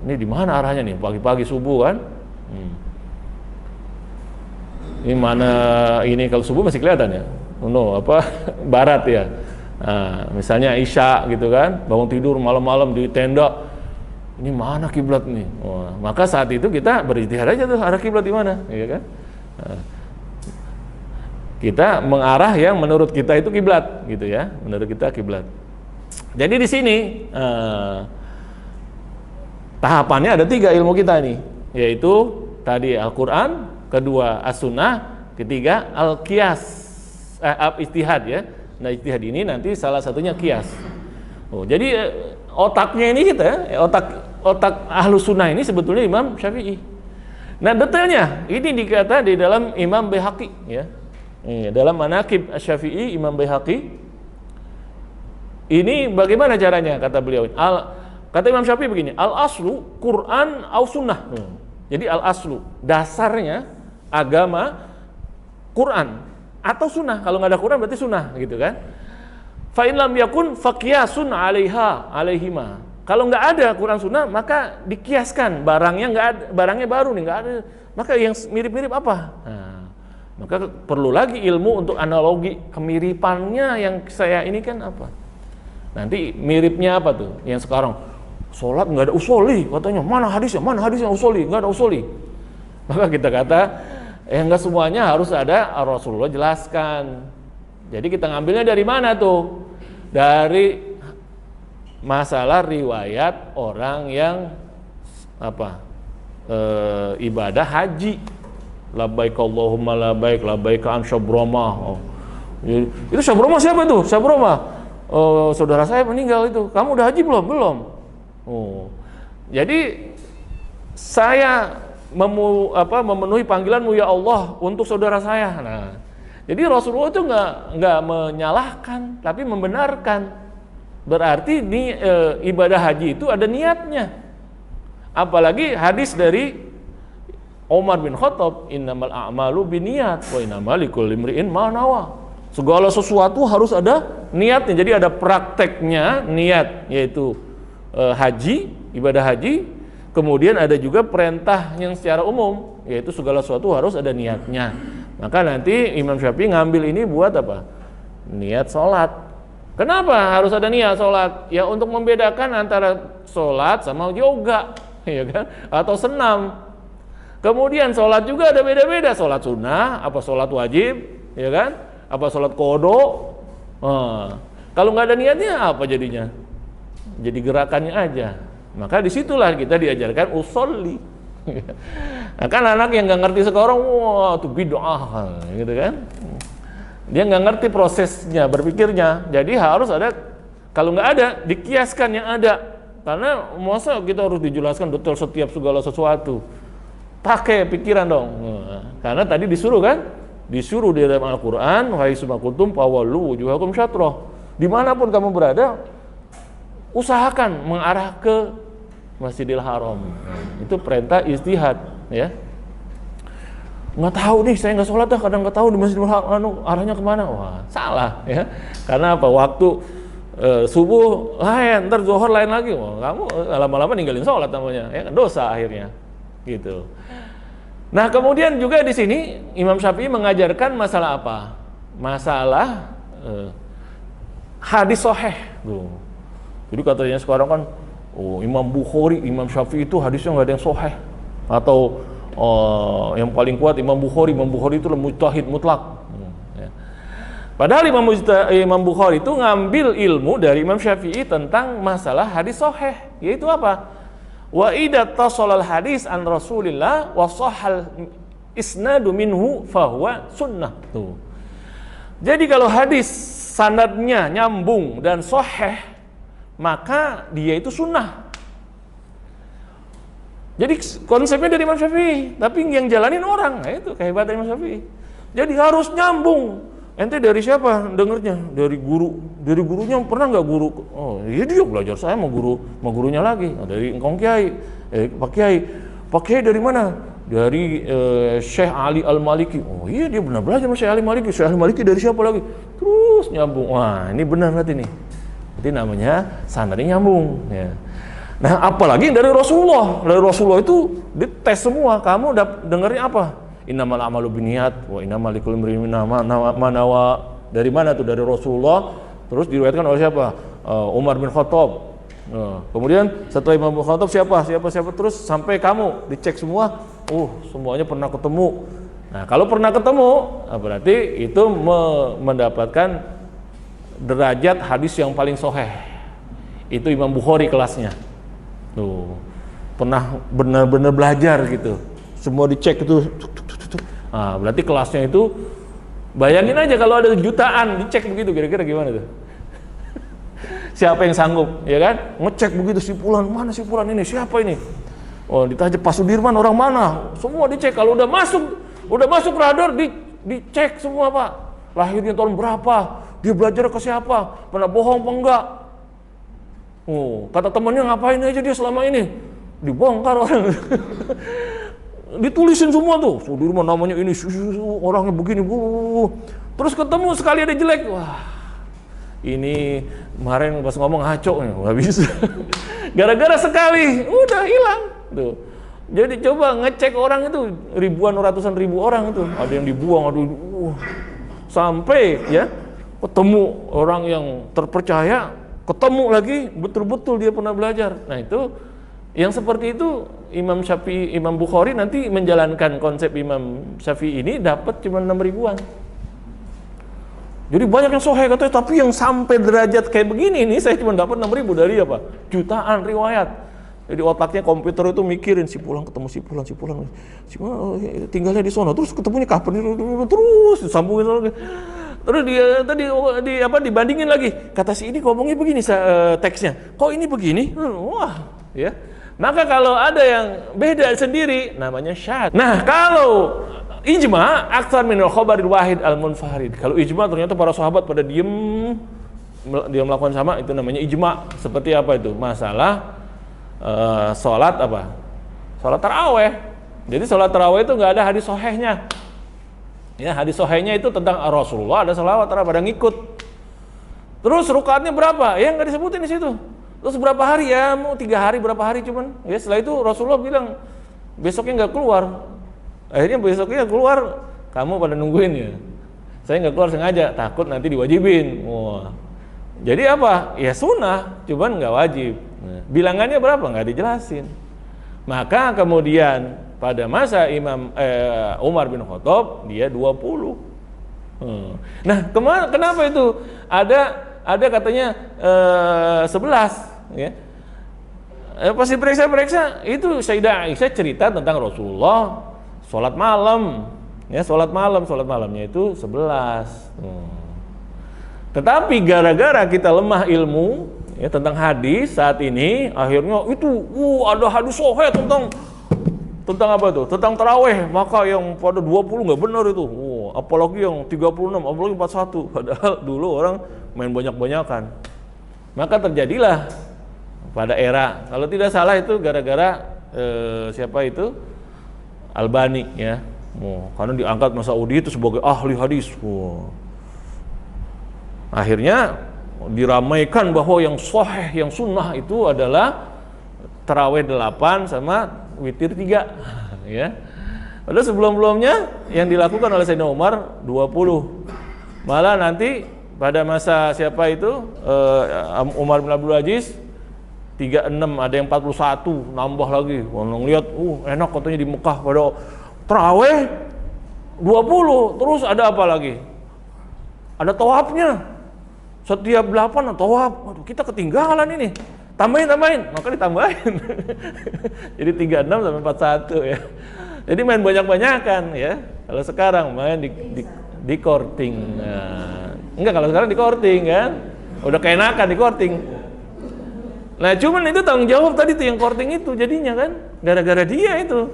Ini di mana arahnya nih? Pagi-pagi subuh kan? Ini mana ini kalau subuh masih kelihatan ya, barat ya. Nah, misalnya Isya gitu kan, bangun tidur malam-malam di tenda, ini mana kiblat nih? Maka saat itu kita berijtihad aja tuh arah kiblat di mana, ya kan? Nah, kita mengarah yang menurut kita itu kiblat, gitu ya, menurut kita kiblat. Jadi di sini tahapannya ada 3 ilmu kita nih, yaitu tadi Al-Quran, kedua as-sunnah, ketiga al-qiyas, ijtihad ya. Nah ijtihad ini nanti salah satunya qiyas. Jadi otaknya ini kita, otak ahlu sunnah ini sebetulnya Imam Syafi'i. Nah detailnya ini dikata di dalam Imam Baihaqi ya. Dalam Manaqib Asy-Syafi'i Imam Baihaqi. Ini bagaimana caranya kata beliau? Kata Imam Syafi'i begini, al-aslu Quran au sunnah. Jadi al-aslu dasarnya agama Quran atau sunnah. Kalau nggak ada Quran berarti sunnah gitu kan. Fa in lam yakun faqiyasun 'alaihima. Kalau nggak ada Quran sunnah maka dikiaskan, barangnya nggak ada, barangnya baru nih nggak ada. Maka yang mirip-mirip apa? Nah, maka perlu lagi ilmu untuk analogi kemiripannya yang saya ini kan apa? Nanti miripnya apa tuh? Yang sekarang sholat nggak ada usoli katanya, mana hadisnya usoli, nggak ada usoli. Maka kita kata nggak semuanya harus ada, Rasulullah jelaskan. Jadi kita ngambilnya dari mana tuh? Dari masalah riwayat orang yang ibadah haji, labbaik Allahumma labbaik an Syabromah. Itu Syabromah siapa tuh? Syabromah saudara saya meninggal itu. Kamu udah haji belum? Belum. Jadi saya memenuhi panggilanmu ya Allah untuk saudara saya. Nah, jadi Rasulullah itu nggak menyalahkan, tapi membenarkan. Berarti ibadah haji itu ada niatnya. Apalagi hadis dari Umar bin Khattab, innamal a'malu binniyat wa innamal likulli imri'in ma nawa. Segala sesuatu harus ada niatnya. Jadi ada prakteknya niat, yaitu haji, ibadah haji. Kemudian ada juga perintah yang secara umum, yaitu segala sesuatu harus ada niatnya. Maka nanti Imam Syafi'i ngambil ini buat apa? Niat sholat. Kenapa harus ada niat sholat? Ya untuk membedakan antara sholat sama yoga, ya kan? Atau senam. Kemudian sholat juga ada beda-beda, sholat sunnah, apa sholat wajib, ya kan? Apa sholat qadha. Kalau nggak ada niatnya apa jadinya? Jadi gerakannya aja. Maka disitulah kita diajarkan usolli. Nah, kan anak yang nggak ngerti sekarang, wah itu bid'ah, gitu kan? Dia nggak ngerti prosesnya, berpikirnya. Jadi harus ada, kalau nggak ada, dikiaskan yang ada. Karena masa kita harus dijelaskan detail setiap segala sesuatu. Pakai pikiran dong. Karena tadi disuruh kan? Disuruh di dalam Al-Quran, wahai sumakuntum fawallu wujuhakum syatrah. Dimanapun kamu berada, usahakan mengarah ke Masjidil Haram. Itu perintah ijtihad, ya. Nggak tahu nih, saya nggak sholat dah, kadang nggak tahu di Masjidil Haram arahnya kemana. Wah, salah, ya. Karena apa? Waktu subuh, ntar zuhur lain lagi. Wah, kamu lama-lama ninggalin sholat namanya, ya, dosa akhirnya, gitu. Nah, kemudian juga di sini Imam Syafi'i mengajarkan masalah apa? Masalah hadis sahih. Jadi katanya sekarang kan, Imam Bukhari, Imam Syafi'i itu hadisnya nggak ada yang sahih. Atau yang paling kuat Imam Bukhari itu mujtahid mutlak. Ya. Padahal Imam Bukhari itu ngambil ilmu dari Imam Syafi'i tentang masalah hadis sahih, yaitu apa? Wa idza tasallal hadis an Rasulillah wa sahhal isnadu minhu fahuwa sunnah. Tuh. Jadi kalau hadis sanadnya nyambung dan sahih, maka dia itu sunnah. Jadi konsepnya dari Imam Syafi'i, tapi yang jalanin orang. Nah, itu kehebatan Imam Syafi'i. Jadi harus nyambung. Ente dari siapa dengernya? Dari guru. Dari gurunya pernah nggak guru? Oh, iya dia belajar saya mau gurunya lagi. Nah, dari engkong kiai, Pak Kiai. Pak Kiai dari mana? Dari Syekh Ali Al-Maliki. Oh iya dia benar belajar sama Syekh Ali Maliki. Syekh Ali Maliki dari siapa lagi? Terus nyambung. Wah, ini benar berarti nih. Itu namanya sanadnya nyambung, ya. Nah, apalagi dari Rasulullah. Dari Rasulullah itu dites semua. Kamu dengarnya apa? Innamal a'malu binniyat wa innamal likulli imri'in ma nawa. Dari mana tuh? Dari Rasulullah. Terus diriwayatkan oleh siapa? Umar bin Khattab. Kemudian setelah Imam bin Khattab siapa? Terus sampai kamu dicek semua. Semuanya pernah ketemu. Nah, kalau pernah ketemu, berarti itu mendapatkan derajat hadis yang paling sahih. Itu Imam Bukhari kelasnya. Tuh, pernah benar-benar belajar gitu. Semua dicek itu. Nah, berarti kelasnya itu, bayangin aja kalau ada jutaan dicek begitu, kira-kira gimana tuh? Siapa yang sanggup, ya kan? Ngecek begitu sipulan, mana sipulan ini? Siapa ini? Oh, ditanya Pak Sudirman orang mana? Semua dicek. Kalau udah masuk radar dicek semua, Pak. Lahirnya tahun berapa? Dia belajar ke siapa? Pernah bohong apa enggak? Kata temannya ngapain aja dia selama ini? Dibongkar orang. Ditulisin semua tuh. Sudirman namanya ini, orangnya begini. Terus ketemu sekali ada jelek. Wah, ini kemarin pas ngomong ngaco nih, nggak bisa. Gara-gara sekali, udah hilang. Tuh. Jadi coba ngecek orang itu ribuan, ratusan ribu orang itu. Ada yang dibuang, sampai ya ketemu orang yang terpercaya, ketemu lagi betul-betul dia pernah belajar. Nah itu yang seperti itu Imam Syafi'i, Imam Bukhari nanti menjalankan konsep Imam Syafi'i ini dapat cuma 6 ribuan. Jadi banyak yang sahih katanya, tapi yang sampai derajat kayak begini ini saya cuma dapat 6 ribu dari apa? Jutaan riwayat. Jadi otaknya komputer itu mikirin sipulan ketemu sipulan tinggalnya di sana, terus ketemunya kapan, terus disambungin lagi. Terus dia tadi dibandingin lagi. Kata si ini ngomongnya begini teksnya. Kok ini begini? Wah, ya. Maka kalau ada yang beda sendiri namanya syadz. Nah, kalau ijma aktsar minal khabaril wahid al-munfarid. Kalau ijma ternyata para sahabat pada dia melakukan sama, itu namanya ijma. Seperti apa itu? Masalah salat apa? Salat tarawih. Jadi sholat tarawih itu nggak ada hadis sahihnya. Ya, hadis sahihnya itu tentang Rasulullah ada sholawat pada ngikut. Terus rakaatnya berapa? Ya nggak disebutin di situ. Terus berapa hari ya? Mau 3 hari berapa hari cuman? Ya setelah itu Rasulullah bilang besoknya nggak keluar. Akhirnya besoknya keluar, kamu pada nungguin ya. Saya nggak keluar sengaja, takut nanti diwajibin. Wah. Jadi apa? Ya sunnah, cuman nggak wajib. Nah, bilangannya berapa? Nggak dijelasin. Maka kemudian pada masa Umar bin Khattab dia 20. Nah, kenapa itu? Ada katanya 11 ya. Pas diperiksa itu Sayyidah Aisyah cerita tentang Rasulullah sholat malam. Ya, sholat malamnya itu 11. Tetapi gara-gara kita lemah ilmu ya tentang hadis saat ini, akhirnya itu ada hadis sahih tentang apa tuh? Tentang tarawih, maka yang pada 20 nggak benar itu. Apalagi yang 36, apalagi 41. Padahal dulu orang main banyak-banyakan. Maka terjadilah pada era, kalau tidak salah itu gara-gara siapa itu? Albani ya. Karena diangkat Mas'udi itu sebagai ahli hadis. Akhirnya diramaikan bahwa yang sahih, yang sunnah itu adalah tarawih 8 sama witir 3 ya. Padahal sebelum-sebelumnya yang dilakukan oleh Sayyidina Umar 20. Malah nanti pada masa siapa itu Umar bin Abdul Aziz 36, ada yang 41, nambah lagi. Orang lihat enak katanya di Mekah pada tarawih 20, terus ada apa lagi? Ada tawafnya. Setiap 8 tawaf. Waduh, kita ketinggalan ini. Tambahin, maka ditambahin. Jadi 36 sampai 41 ya. Jadi main banyak-banyakan ya. Kalau sekarang main di korting. Nah, enggak, kalau sekarang di korting kan. Udah keenakan di korting. Nah, cuman itu tanggung jawab tadi tuh yang korting itu jadinya kan gara-gara dia itu.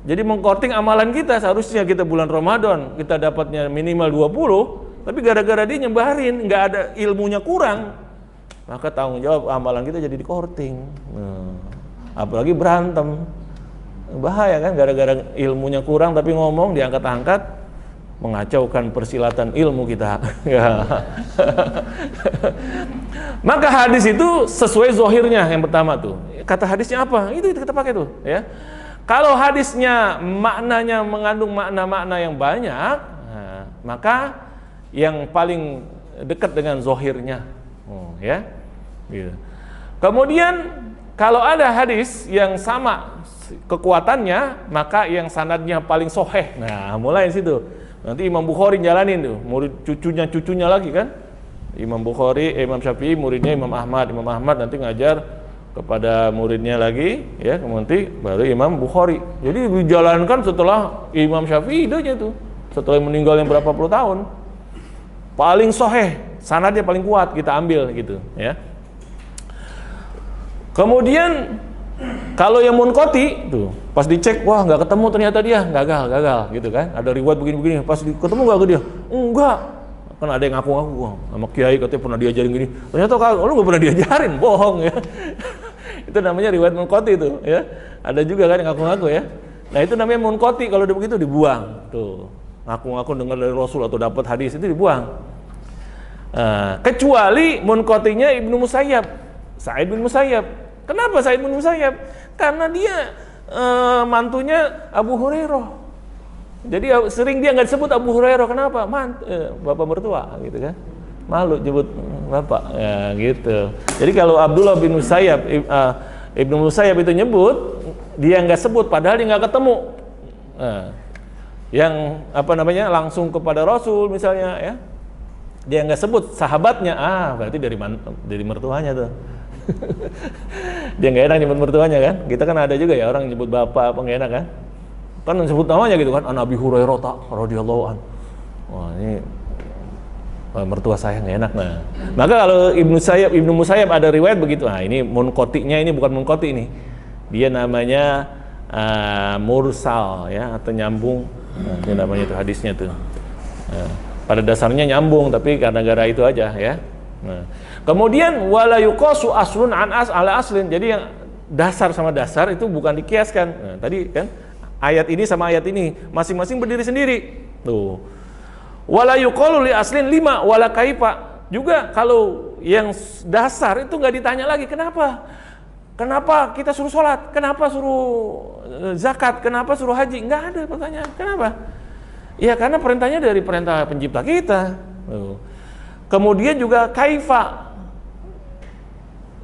Jadi mengkorting amalan kita, seharusnya kita bulan Ramadan kita dapatnya minimal 20, tapi gara-gara dia nyebarin, nggak ada ilmunya kurang. Maka tanggung jawab amalan kita jadi dikorting. Apalagi berantem. Bahaya kan, gara-gara ilmunya kurang tapi ngomong diangkat-angkat, mengacaukan persilatan ilmu kita. Maka hadis itu sesuai zohirnya yang pertama tuh. Kata hadisnya apa? Itu kita pakai tuh ya. Kalau hadisnya maknanya mengandung makna-makna yang banyak, maka yang paling dekat dengan zohirnya, ya. Gitu. Kemudian kalau ada hadis yang sama kekuatannya, maka yang sanadnya paling soheh. Nah, mulai di situ. Nanti Imam Bukhari jalanin tuh, murid cucunya lagi kan. Imam Bukhari, Imam Syafi'i, muridnya Imam Ahmad nanti ngajar kepada muridnya lagi, ya, kemudian baru Imam Bukhari. Jadi dijalankan setelah Imam Syafi'i idenya tuh, setelah meninggal yang berapa puluh tahun. Paling soheh, sanadnya paling kuat kita ambil gitu, ya. Kemudian kalau yang munqati tuh, pas dicek, wah nggak ketemu ternyata dia gagal gitu kan. Ada riwayat begini-begini, pas ketemu nggak ke dia? Enggak. Kan ada yang ngaku-ngaku sama kiai katanya pernah diajarin gini. Ternyata lu nggak pernah diajarin, bohong ya. Itu namanya riwayat munqati itu, ya. Ada juga kan yang ngaku-ngaku ya. Nah, itu namanya munqati, kalau udah begitu dibuang. Tuh. Ngaku-ngaku dengar dari Rasul atau dapat hadis itu dibuang. Kecuali munqatinya Ibnu Musayyab, Sa'id bin Musayyab. Kenapa Sa'id bin Musayyab? Karena dia mantunya Abu Hurairah. Jadi sering dia nggak disebut Abu Hurairah. Kenapa? Bapak mertua gitu kan. Malu nyebut bapak ya gitu. Jadi kalau Abdullah bin Musayyab, Ibnu Musayyab itu nyebut, dia nggak sebut padahal dia nggak ketemu. Yang apa namanya langsung kepada Rasul misalnya ya. Dia nggak sebut sahabatnya, berarti dari mertuanya tuh. Dia nggak enak nyebut mertuanya kan. Kita kan ada juga ya orang nyebut bapak apa nggak enak kan. Kan sebut namanya gitu kan, An Abi Hurairah radhiyallahu an. Wah, ini mertua saya nggak enak. Nah, maka kalau Ibnu Musayyab ada riwayat begitu. Nah, ini munqatinya ini bukan munqati ini. Dia namanya mursal ya, atau nyambung. Nah, ini namanya itu hadisnya tuh. Pada dasarnya nyambung, tapi karena gara itu aja ya. Nah, kemudian wala yuqasu aslun an ala aslin. Jadi yang dasar sama dasar itu bukan dikiaskan. Nah, tadi kan ayat ini sama ayat ini masing-masing berdiri sendiri. Tuh. Wala yuqalu li aslin 5 wala kaifa. Juga kalau yang dasar itu nggak ditanya lagi kenapa? Kenapa kita suruh sholat? Kenapa suruh zakat? Kenapa suruh haji? Nggak ada pertanyaan. Kenapa? Ya karena perintahnya dari perintah pencipta kita. Tuh. Kemudian juga kaifa.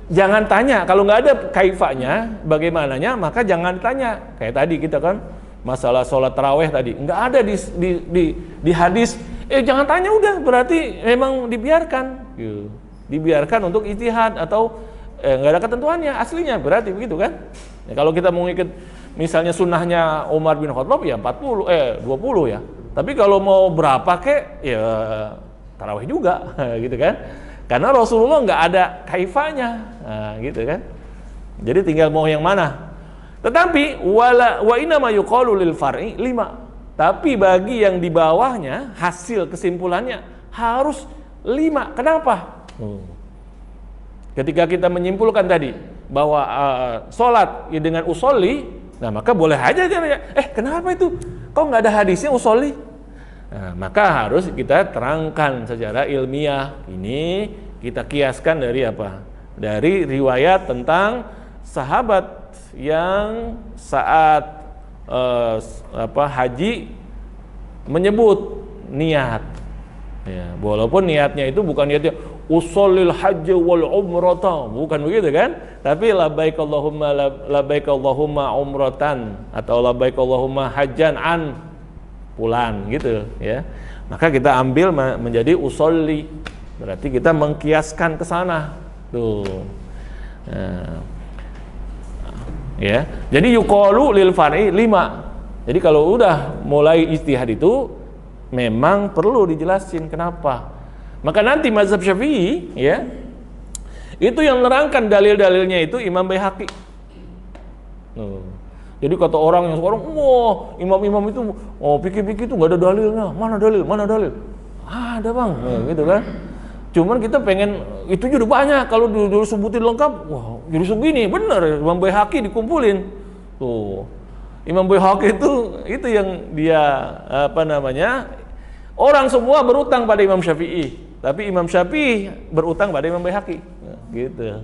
Jangan tanya, kalau nggak ada kaifanya, bagaimananya, maka jangan tanya. Kayak tadi kita kan, masalah sholat taraweh tadi, nggak ada di hadis, jangan tanya udah, berarti memang dibiarkan. Dibiarkan untuk ijtihad atau nggak ada ketentuannya, aslinya, berarti begitu kan. Ya, kalau kita mau ngikut, misalnya sunnahnya Umar bin Khattab ya 20 ya. Tapi kalau mau berapa kek, ya taraweh juga, gitu kan. Karena Rasulullah nggak ada kaifanya, gitu kan. Jadi tinggal mau yang mana. Tetapi wa inna ma yuqalu lil far'i 5. Tapi bagi yang di bawahnya hasil kesimpulannya harus 5. Kenapa? Ketika kita menyimpulkan tadi bahwa sholat ya dengan usolli, nah maka boleh aja dia kenapa itu? Kok nggak ada hadisnya usolli? Nah, maka harus kita terangkan secara ilmiah. Ini kita kiaskan dari apa? Dari riwayat tentang sahabat yang saat haji menyebut niat. Ya, walaupun niatnya itu bukan niatnya usholil hajj wal umrata, bukan begitu kan? Tapi labbaik Allahumma umratan atau labbaik Allahumma hajjan an pulang gitu ya. Maka kita ambil menjadi usolli, berarti kita mengkiaskan ke sana tuh. Nah, ya. Jadi yuqalu lil far'i 5. Jadi kalau udah mulai ijtihad itu memang perlu dijelasin kenapa. Maka nanti mazhab Syafi'i ya, itu yang nerangkan dalil-dalilnya itu Imam Baihaqi. Jadi kata orang yang sekarang, wah imam-imam itu, pikir-pikir itu nggak ada dalilnya, mana dalil? Ada bang, gitu kan. Cuman kita pengen, itu juga banyak, kalau dulu sebutin lengkap, wah jadi segini, bener, Imam Baihaqi dikumpulin. Tuh, Imam Baihaqi itu yang dia, orang semua berutang pada Imam Syafi'i, tapi Imam Syafi'i berutang pada Imam Baihaqi, gitu.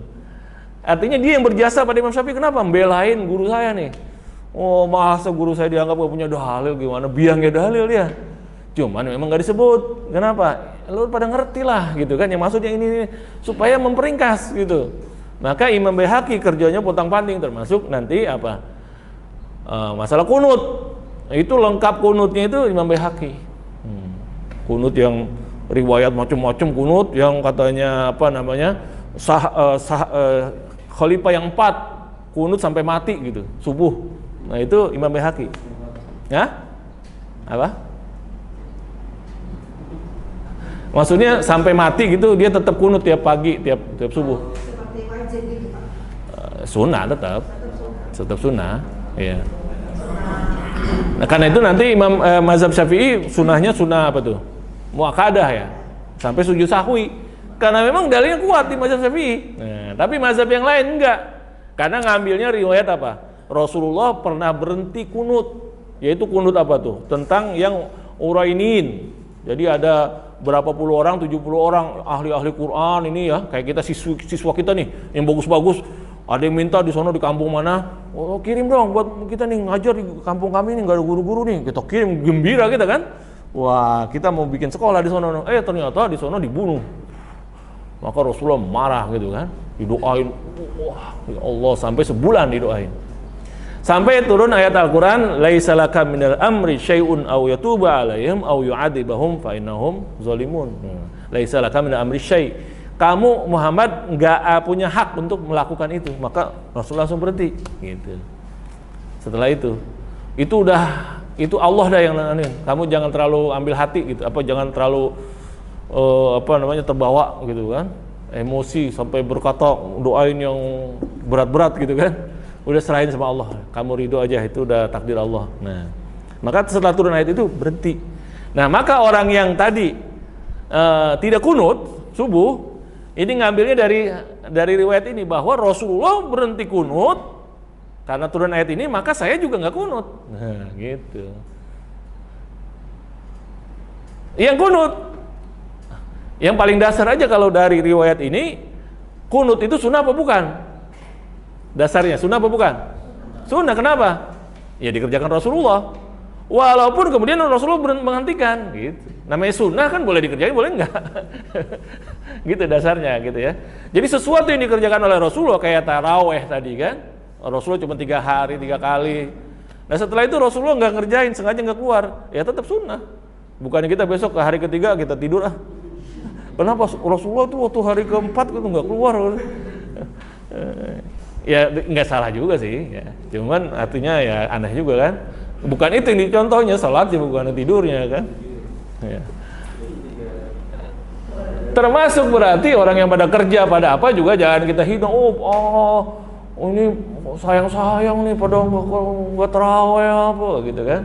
Artinya dia yang berjasa pada Imam Syafi'i, kenapa? Membelain guru saya nih. Oh masa guru saya dianggap gak punya dalil, gimana biangnya dalil dia. Cuman memang gak disebut. Kenapa? Lu pada ngerti lah gitu kan, yang maksudnya ini supaya memperingkas gitu. Maka Imam Baihaqi kerjanya potong-panting, termasuk nanti masalah kunut. Itu lengkap kunutnya itu Imam Baihaqi. Kunut yang riwayat macam-macam, kunut yang katanya khalifah yang 4 kunut sampai mati gitu, subuh. Nah itu Imam Baihaqi. Ya? Apa? Maksudnya sampai mati gitu dia tetap kunut tiap pagi, tiap subuh. Seperti wajib gitu Pak. Sunnah tetap sunnah. Ya. Nah karena itu nanti Imam mazhab Syafi'i sunnahnya sunnah apa tuh? Muakkadah ya. Sampai sujud sahwi. Karena memang dalilnya kuat di mazhab Syafi'i. Nah, tapi mazhab yang lain enggak. Karena ngambilnya riwayat apa? Rasulullah pernah berhenti kunut, yaitu kunut apa tuh? Tentang yang urainin. Jadi ada berapa puluh orang, 70 orang ahli-ahli Quran ini ya, kayak kita siswa kita nih yang bagus-bagus. Ada yang minta di sono di kampung mana? Oh, kirim dong buat kita nih ngajar di kampung kami nih, nggak ada guru-guru nih. Kita kirim, gembira kita kan. Wah, kita mau bikin sekolah di sono. Ternyata di sono dibunuh. Maka Rasulullah marah gitu kan. Didoain, wah ya Allah, sampai sebulan didoain. Sampai turun ayat Al-Quran, laisa laka minal amri syai'un aw yatuba alaihim aw yu'adzibahum fa innahum zalimun. Laisa laka minal amri syai'. Kamu Muhammad nggak punya hak untuk melakukan itu. Maka Rasulullah langsung berhenti gitu. Setelah itu Allah dah yang nanti. Kamu jangan terlalu ambil hati gitu, jangan terlalu terbawa gitu kan. Emosi sampai berkata doain yang berat-berat gitu kan. Udah serahin sama Allah, kamu ridho aja, itu udah takdir Allah. Nah, maka setelah turun ayat itu berhenti. Nah, maka orang yang tadi tidak kunut subuh, ini ngambilnya dari riwayat ini bahwa Rasulullah berhenti kunut karena turun ayat ini maka saya juga nggak kunut. Nah, gitu. Yang kunut, yang paling dasar aja kalau dari riwayat ini, kunut itu sunnah apa bukan? Dasarnya sunnah apa bukan? Sunnah. Kenapa? Ya dikerjakan Rasulullah. Walaupun kemudian Rasulullah menghentikan, gitu. Namanya sunnah kan boleh dikerjain, boleh enggak? Gitu dasarnya, gitu ya. Jadi sesuatu yang dikerjakan oleh Rasulullah kayak taraweh tadi kan, Rasulullah cuma 3 hari 3 kali. Nah setelah itu Rasulullah nggak ngerjain, sengaja nggak keluar, ya tetap sunnah. Bukannya kita besok ke hari ketiga kita tidur kenapa Rasulullah tuh waktu hari keempat itu nggak keluar? Ya nggak salah juga sih, ya. Cuman artinya ya aneh juga kan. Bukan itu yang dicontohnya, salat ya bukan tidurnya kan. Ya. Termasuk berarti orang yang pada kerja pada apa juga jangan kita hina. Oh ini sayang nih pada nggak terawih apa gitu kan.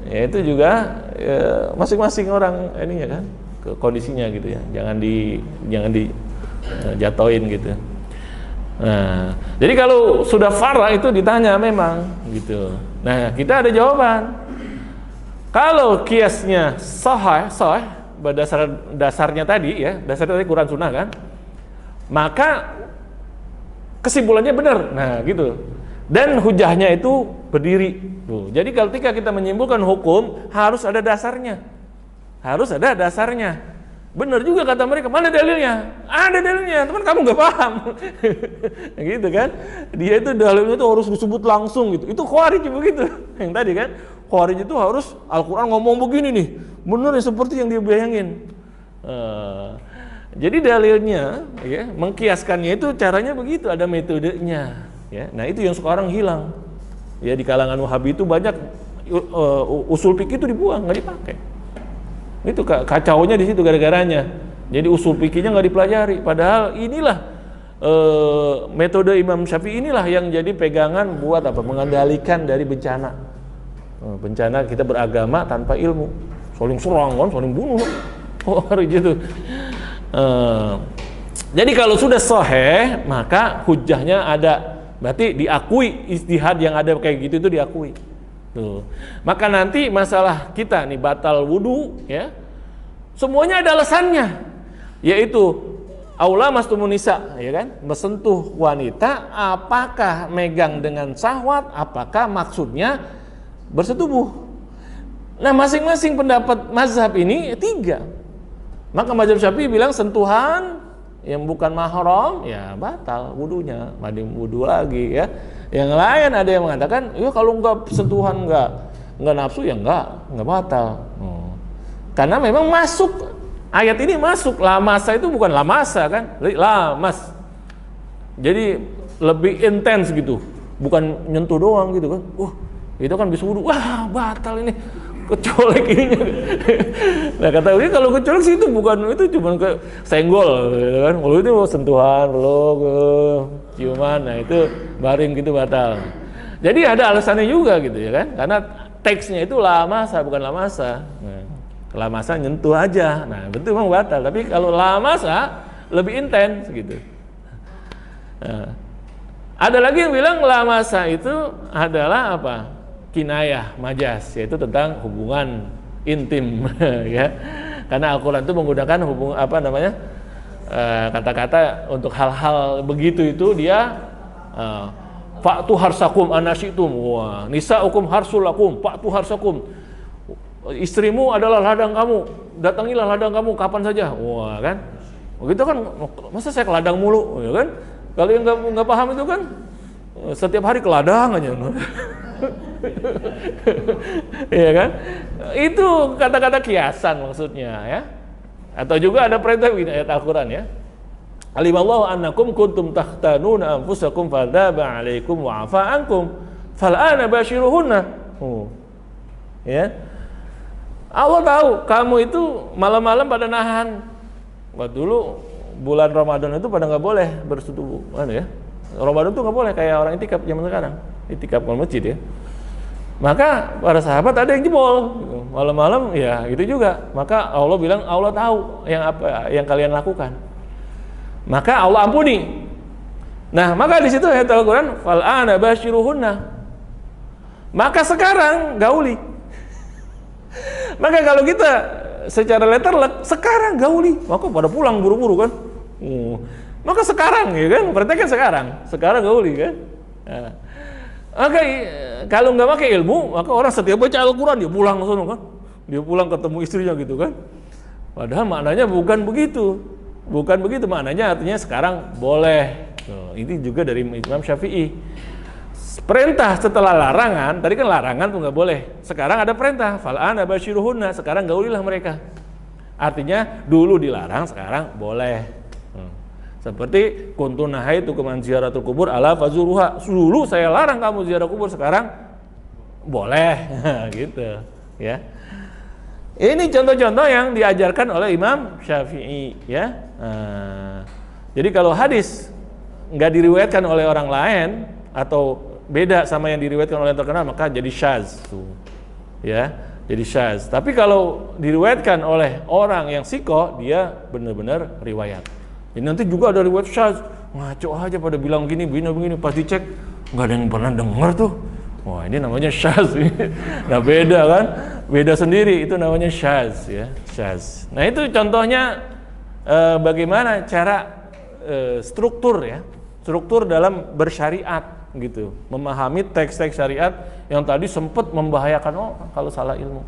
Ya itu juga ya, masing-masing orang ininya kan kondisinya gitu ya. Jangan di jatoin gitu. Nah, jadi kalau sudah farah itu ditanya memang gitu. Nah, kita ada jawaban. Kalau kiasnya sahih dasarnya tadi ya, dasarnya tadi Quran Sunnah kan, maka kesimpulannya benar. Nah, gitu. Dan hujahnya itu berdiri. Tuh. Jadi ketika kita menyimpulkan hukum harus ada dasarnya. Harus ada dasarnya. Benar juga kata mereka, mana dalilnya? Ada dalilnya, teman kamu nggak paham. Gitu kan? Dia itu dalilnya itu harus disebut langsung gitu. Itu Khawarij begitu. Yang tadi kan, Khawarij itu harus Al-Quran ngomong begini nih. Benar ya seperti yang dia bayangin. Jadi dalilnya, ya, mengkiaskannya itu caranya begitu, ada metodenya. Ya. Nah itu yang sekarang hilang. Ya di kalangan Wahabi itu banyak usul fikih itu dibuang, nggak dipakai. Itu kacaunya di situ gara-garanya. Jadi usul fikihnya nggak dipelajari. Padahal inilah metode Imam Syafi'i inilah yang jadi pegangan buat apa? Mengendalikan dari bencana. Bencana kita beragama tanpa ilmu, saling serang kan, saling bunuh. Hari itu. Jadi kalau sudah sahih maka hujahnya ada. Berarti diakui ijtihad yang ada kayak gitu itu diakui. Tuh. Maka nanti masalah kita nih batal wudu ya. Semuanya ada alasannya. Yaitu aula mastumun nisa ya kan? Mensentuh wanita apakah megang dengan syahwat, apakah maksudnya bersetubuh. Nah, masing-masing pendapat mazhab ini 3. Maka mazhab Syafi'i bilang sentuhan yang bukan mahram ya batal wudunya, mandi wudu lagi ya. Yang lain ada yang mengatakan, ya kalau enggak sentuhan enggak nafsu ya enggak batal. Karena memang masuk ayat ini masuk lamasa itu bukan lamasa kan, lamas. Jadi lebih intens gitu, bukan nyentuh doang gitu kan. Itu kan bisa wudu, wah batal ini. Kecolek ini. Nah kata dia kalau kecolek sih itu bukan itu cuma ke senggol gitu kan. Kalau itu sentuhan, peluk, ciuman, nah itu baring gitu batal. Jadi ada alasannya juga gitu ya kan. Karena teksnya itu lamasa bukan lamasa. Nah, lamasa nyentuh aja. Nah, betul memang batal, tapi kalau lamasa lebih intens gitu. Nah, ada lagi yang bilang lamasa itu adalah apa? Kinayah, majas, yaitu tentang hubungan intim ya. Karena Al-Qur'an itu menggunakan kata-kata untuk hal-hal begitu itu dia fa'tu harsakum anasyitum. Wah, nisa'ukum harsul lakum, fa'tu harsakum. Istrimu adalah ladang kamu, datangilah ladang kamu kapan saja. Wah, kan? Begitu kan, masa saya ke ladang mulu, ya kan? Kalau yang nggak paham itu kan setiap hari ke ladang aja. Iya kan? Itu kata-kata kiasan maksudnya ya. Atau juga ada perintah begini ayat Al-Qur'an ya. Alimallahu annakum kuntum takhtanuna anfusakum fadaba 'alaikum wa 'afa ankum fal'ana bashiruhunna. Ya. Allah tahu kamu itu malam-malam pada nahan. Waktu dulu bulan Ramadan itu pada nggak boleh bersetubuh, ya. Ramadan itu nggak boleh kayak orang itikaf zaman sekarang. Itikaf ke masjid ya. Maka para sahabat ada yang jebol malam-malam ya gitu juga. Maka Allah bilang Allah tahu yang apa yang kalian lakukan. Maka Allah ampuni. Nah, maka di situ ayat Al-Qur'an fal ana basyiruhunna. Maka sekarang gauli. Maka kalau kita secara letterlek sekarang gauli, maka pada pulang buru-buru kan. Maka sekarang ya kan, perhatikan sekarang gauli kan. Nah, maka kalau nggak pakai ilmu, maka orang setiap baca Al-Quran dia pulang ke sana kan, dia pulang ketemu istrinya gitu kan. Padahal maknanya bukan begitu maknanya, artinya sekarang boleh. Ini juga dari Imam Syafi'i. Perintah setelah larangan, tadi kan larangan tuh nggak boleh. Sekarang ada perintah, fal ana basyiruhunna, sekarang gaulilah mereka. Artinya dulu dilarang, sekarang boleh. Seperti kuntu nahaitu kuman ziaratul kubur ala fazuruha. Dulu saya larang kamu ziarah kubur, sekarang boleh. Gitu, ya. Ini contoh-contoh yang diajarkan oleh Imam Syafi'i, ya. Jadi kalau hadis nggak diriwayatkan oleh orang lain atau beda sama yang diriwayatkan oleh yang terkenal, maka jadi syaz tuh, ya, jadi syaz. Tapi kalau diriwayatkan oleh orang yang siko, dia benar-benar riwayat. Jadi nanti juga ada riwayat syaz, ngaco aja pada bilang begini, pas dicek nggak ada yang pernah dengar tuh. Wah, ini namanya syaz. Nah, beda kan, beda sendiri, itu namanya syaz, ya, syaz. Nah, itu contohnya bagaimana cara struktur, ya, struktur dalam bersyariat gitu, memahami teks-teks syariat yang tadi sempat membahayakan orang kalau salah ilmu.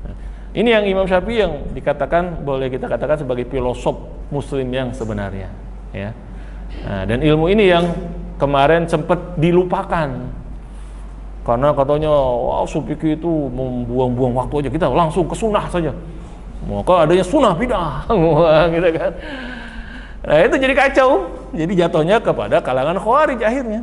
Nah, ini yang Imam Syafi'i yang dikatakan, boleh kita katakan sebagai filosof Muslim yang sebenarnya, ya. Nah, dan ilmu ini yang kemarin sempat dilupakan karena katanya, wah, fikih itu membuang-buang waktu aja, kita langsung ke sunnah saja. Maka adanya sunnah bidah, gitu kan. Nah, itu jadi kacau, jadi jatuhnya kepada kalangan Khawarij akhirnya.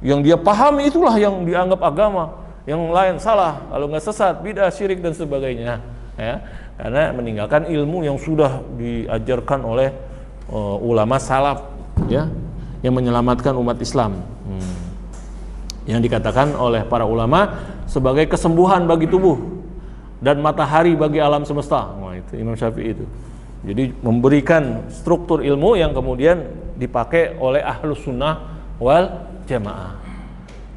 Yang dia pahami itulah yang dianggap agama, yang lain salah, kalau nggak sesat, bidah, syirik dan sebagainya, ya. Karena meninggalkan ilmu yang sudah diajarkan oleh ulama salaf, ya, yang menyelamatkan umat Islam, yang dikatakan oleh para ulama sebagai kesembuhan bagi tubuh dan matahari bagi alam semesta. Wah, itu Imam Syafi'i itu. Jadi memberikan struktur ilmu yang kemudian dipakai oleh ahlus sunnah wal jamaah.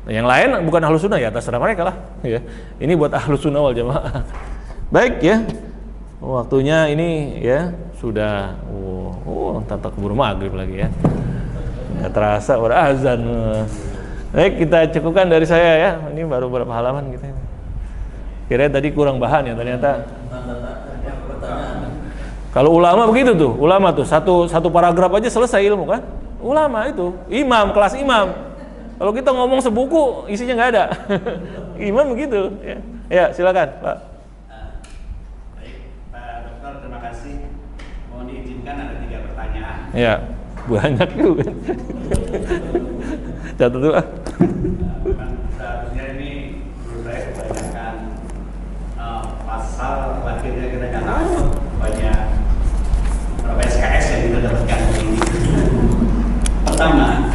Nah, yang lain bukan ahlus sunnah, ya terserah mereka lah, ya. Ini buat ahlus sunnah wal jamaah. Baik, ya, waktunya ini, ya, sudah tak keburu maghrib lagi, ya. Nggak terasa udah azan. Baik, kita cukupkan dari saya, ya. Ini baru berapa halaman gitu. Kira tadi kurang bahan, ya, ternyata. Kalau ulama begitu tuh, ulama tuh satu paragraf aja selesai ilmu kan? Ulama itu, imam, kelas imam. Kalau kita ngomong sebuku, isinya nggak ada. Imam begitu. Ya, silakan, Pak. Baik, Pak Dokter, terima kasih. Mohon diizinkan ada 3 pertanyaan. Ya, banyak juga. Catat dulu. Seharusnya ini menurut saya kebanyakan pasal akhirnya kita katakan banyak SKS yang kita dapatkan ini. Pertama,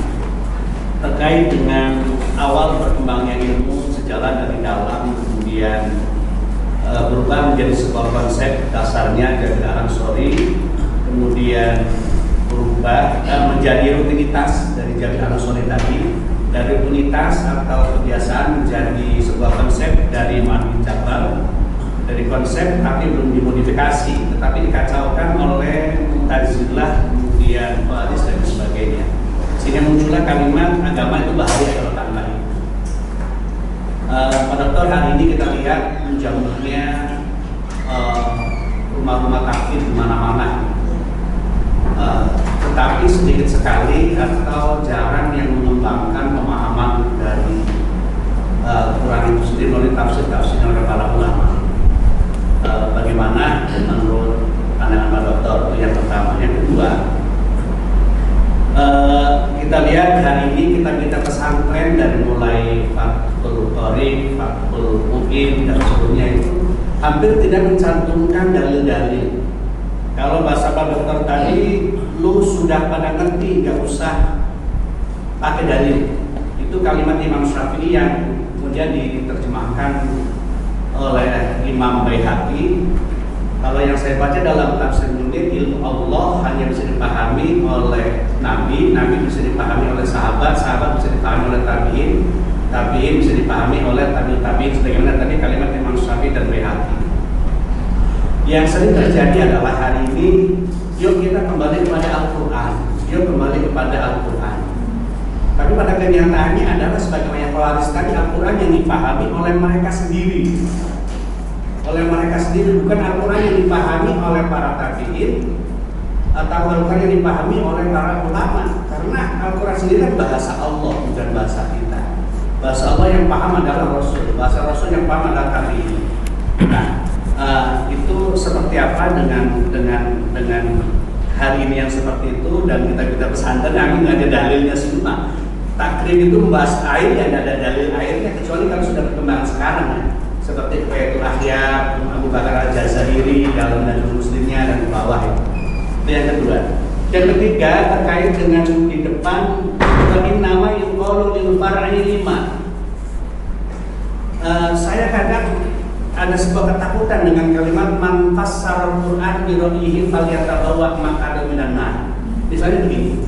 terkait dengan awal berkembangnya ilmu sejalan dari dalam, kemudian berubah menjadi sebuah konsep dasarnya dari Al-Ansori, kemudian berubah menjadi rutinitas dari Jabir Al-Ansori tadi, dari rutinitas atau kebiasaan menjadi sebuah konsep dari Muhammad bin Jabal, dari konsep tapi belum dimodifikasi, tetapi dikacaukan oleh Mu'tazilah, kemudian Khawarij dan sebagainya, sehingga muncullah kalimat agama itu bahaya kalau tanpa ini. Pak Dokter, hari ini kita lihat menjamurnya rumah-rumah takfir di mana-mana, tetapi sedikit sekali atau jarang yang mengembangkan pemahaman dari Quran itu sendiri melalui tafsir-tafsir oleh para ulama. Bagaimana menurut pandangan Pak Dokter? Itu yang pertama. Yang kedua, kita lihat hari ini kita pesantren dari mulai Fathul Qorib, Fathul Mu'in dan sebagainya itu hampir tidak mencantumkan dalil-dalil. Kalau bahasa Pak Dokter tadi, lu sudah pada ngerti, nggak usah pakai dalil. Itu kalimat Imam Syafi'i yang kemudian diterjemahkan oleh Imam Baihaqi Kalau yang saya baca dalam tafsir Munir, ilmu Allah hanya bisa dipahami oleh Nabi, Nabi bisa dipahami oleh sahabat, sahabat bisa dipahami oleh tabi'in, tabi'in bisa dipahami oleh tabi'in, sebagaimana tadi kalimat Imam Syafi'i dan Baihaqi. Yang sering terjadi adalah hari ini, yuk kita kembali kepada Al-Quran, yuk kembali kepada Al-Quran. Tapi pada kenyataannya adalah sebagaimana pewaris tadi, Al-Quran yang dipahami oleh mereka sendiri. Oleh mereka sendiri, bukan Al-Quran yang dipahami oleh para tabi'in atau Al-Quran yang dipahami oleh para ulama. Karena Al-Quran sendiri kan bahasa Allah, bukan bahasa kita. Bahasa Allah yang paham adalah Rasul, bahasa Rasul yang paham adalah tabi'in. Nah, itu seperti apa dengan hari ini yang seperti itu, dan kita pesantren kami nggak ada dalilnya semua. Takrim itu membahas air yang ada dalil airnya, kecuali kalau sudah berkembang sekarang ya. Seperti Fathul Ahyar, Abu Bakar Al-Jazairi, dalam dan muslimnya dan di bawah itu. Itu yang kedua. Yang ketiga terkait dengan di depan nama yuqalu lil far'i lima. Saya kadang ada sebuah ketakutan dengan kalimat man fassara al-Qur'an bi ra'yihi falyatabawwa maq'adahu minan nar. Misalnya begini.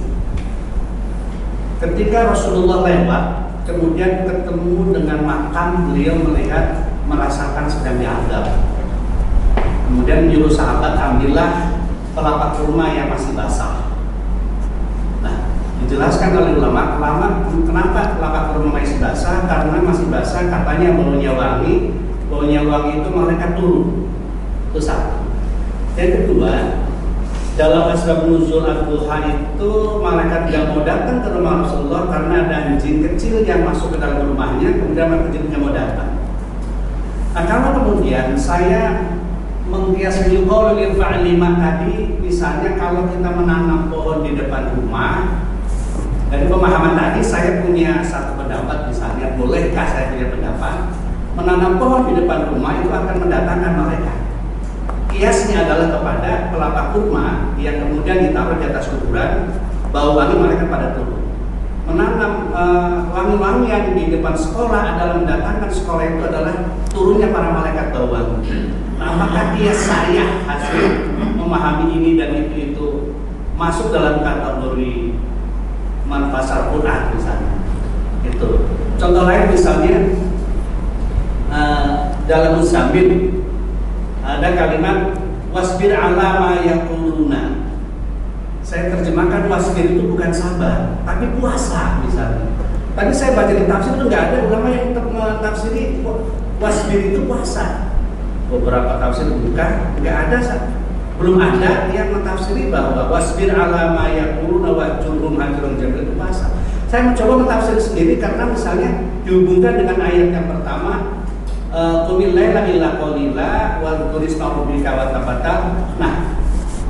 Ketika Rasulullah lewat, kemudian ketemu dengan makam, beliau melihat merasakan sedang diadab. Kemudian menyuruh sahabat, ambillah telapak kurma yang masih basah. Nah, dijelaskan oleh ulama kenapa telapak kurma masih basah? Karena masih basah, katanya baunya wangi itu malaikat turun. Itu satu. Yang kedua, dalam asbab nuzul Ad-Duha itu malaikat tidak mau datang ke rumah Rasulullah karena ada anjing kecil yang masuk ke dalam rumahnya, kemudian malaikat kecilnya mau datang. Nah, kalau kemudian saya mengkiaskan yuqalu lil fa'li tadi, misalnya kalau kita menanam pohon di depan rumah, dari pemahaman tadi saya punya satu pendapat, misalnya bolehkah saya punya pendapat menanam pohon di depan rumah itu akan mendatangkan malaikat. Kiasnya adalah kepada pelapa kurma yang kemudian ditaruh di atas kuburan, bau wangi malaikat pada turun. Menanam wangi-wangian di depan sekolah adalah mendatangkan sekolah itu adalah turunnya para malaikat bau wangi. Nah, apakah kias saya hasil memahami ini dan itu masuk dalam kategori manfaat Quran misalnya? Itu. Contoh lain misalnya dalam Muzammil ada kalimat wasbir ala ma yaquluna. Saya terjemahkan wasbir itu bukan sabar, tapi puasa misalnya. Tadi saya baca di tafsir itu nggak ada ulama yang tafsiri wasbir itu puasa. Beberapa tafsir bukan, nggak ada, belum ada yang mentafsiri bahwa wasbir ala ma yaquluna wahjurhum hajran jamil itu puasa. Saya mencoba mentafsir sendiri karena misalnya dihubungkan dengan ayat yang pertama qumil laila illa qalila wa turisma rabbika wa tabattal. Nah,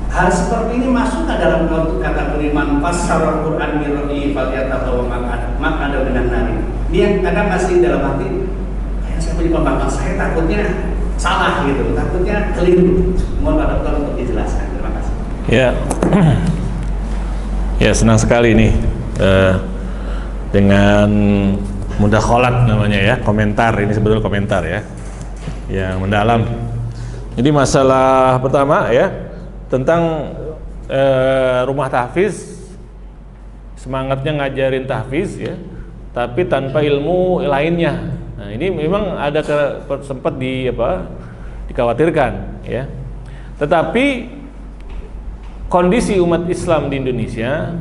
hal seperti ini masuk ke dalam kategori man fassara al-Qur'an bi ra'yi falyatabawwa maq'adahu minan nar. Ini yang kadang masih dalam hati, kayak saya punya pembangkang, saya takutnya salah gitu, takutnya keliru. Mohon Pak Dokter untuk dijelaskan. Terima kasih. Ya, ya senang sekali nih dengan mudakhalat namanya ya, komentar, ini sebetulnya komentar ya yang mendalam. Jadi masalah pertama ya tentang rumah tahfiz, semangatnya ngajarin tahfiz ya, tapi tanpa ilmu lainnya. Nah, ini memang ada sempat dikhawatirkan ya. Tetapi kondisi umat Islam di Indonesia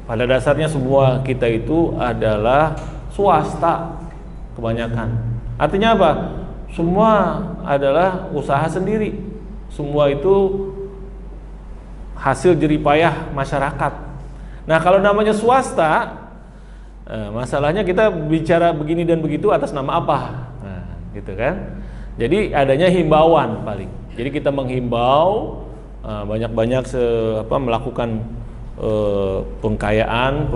pada dasarnya semua kita itu adalah swasta kebanyakan. Artinya apa? Semua adalah usaha sendiri. Semua itu hasil jeripayah masyarakat. Nah, kalau namanya swasta, masalahnya kita bicara begini dan begitu atas nama apa? Nah, gitu kan? Jadi adanya himbauan paling. Jadi kita menghimbau banyak-banyak melakukan pengkayaan,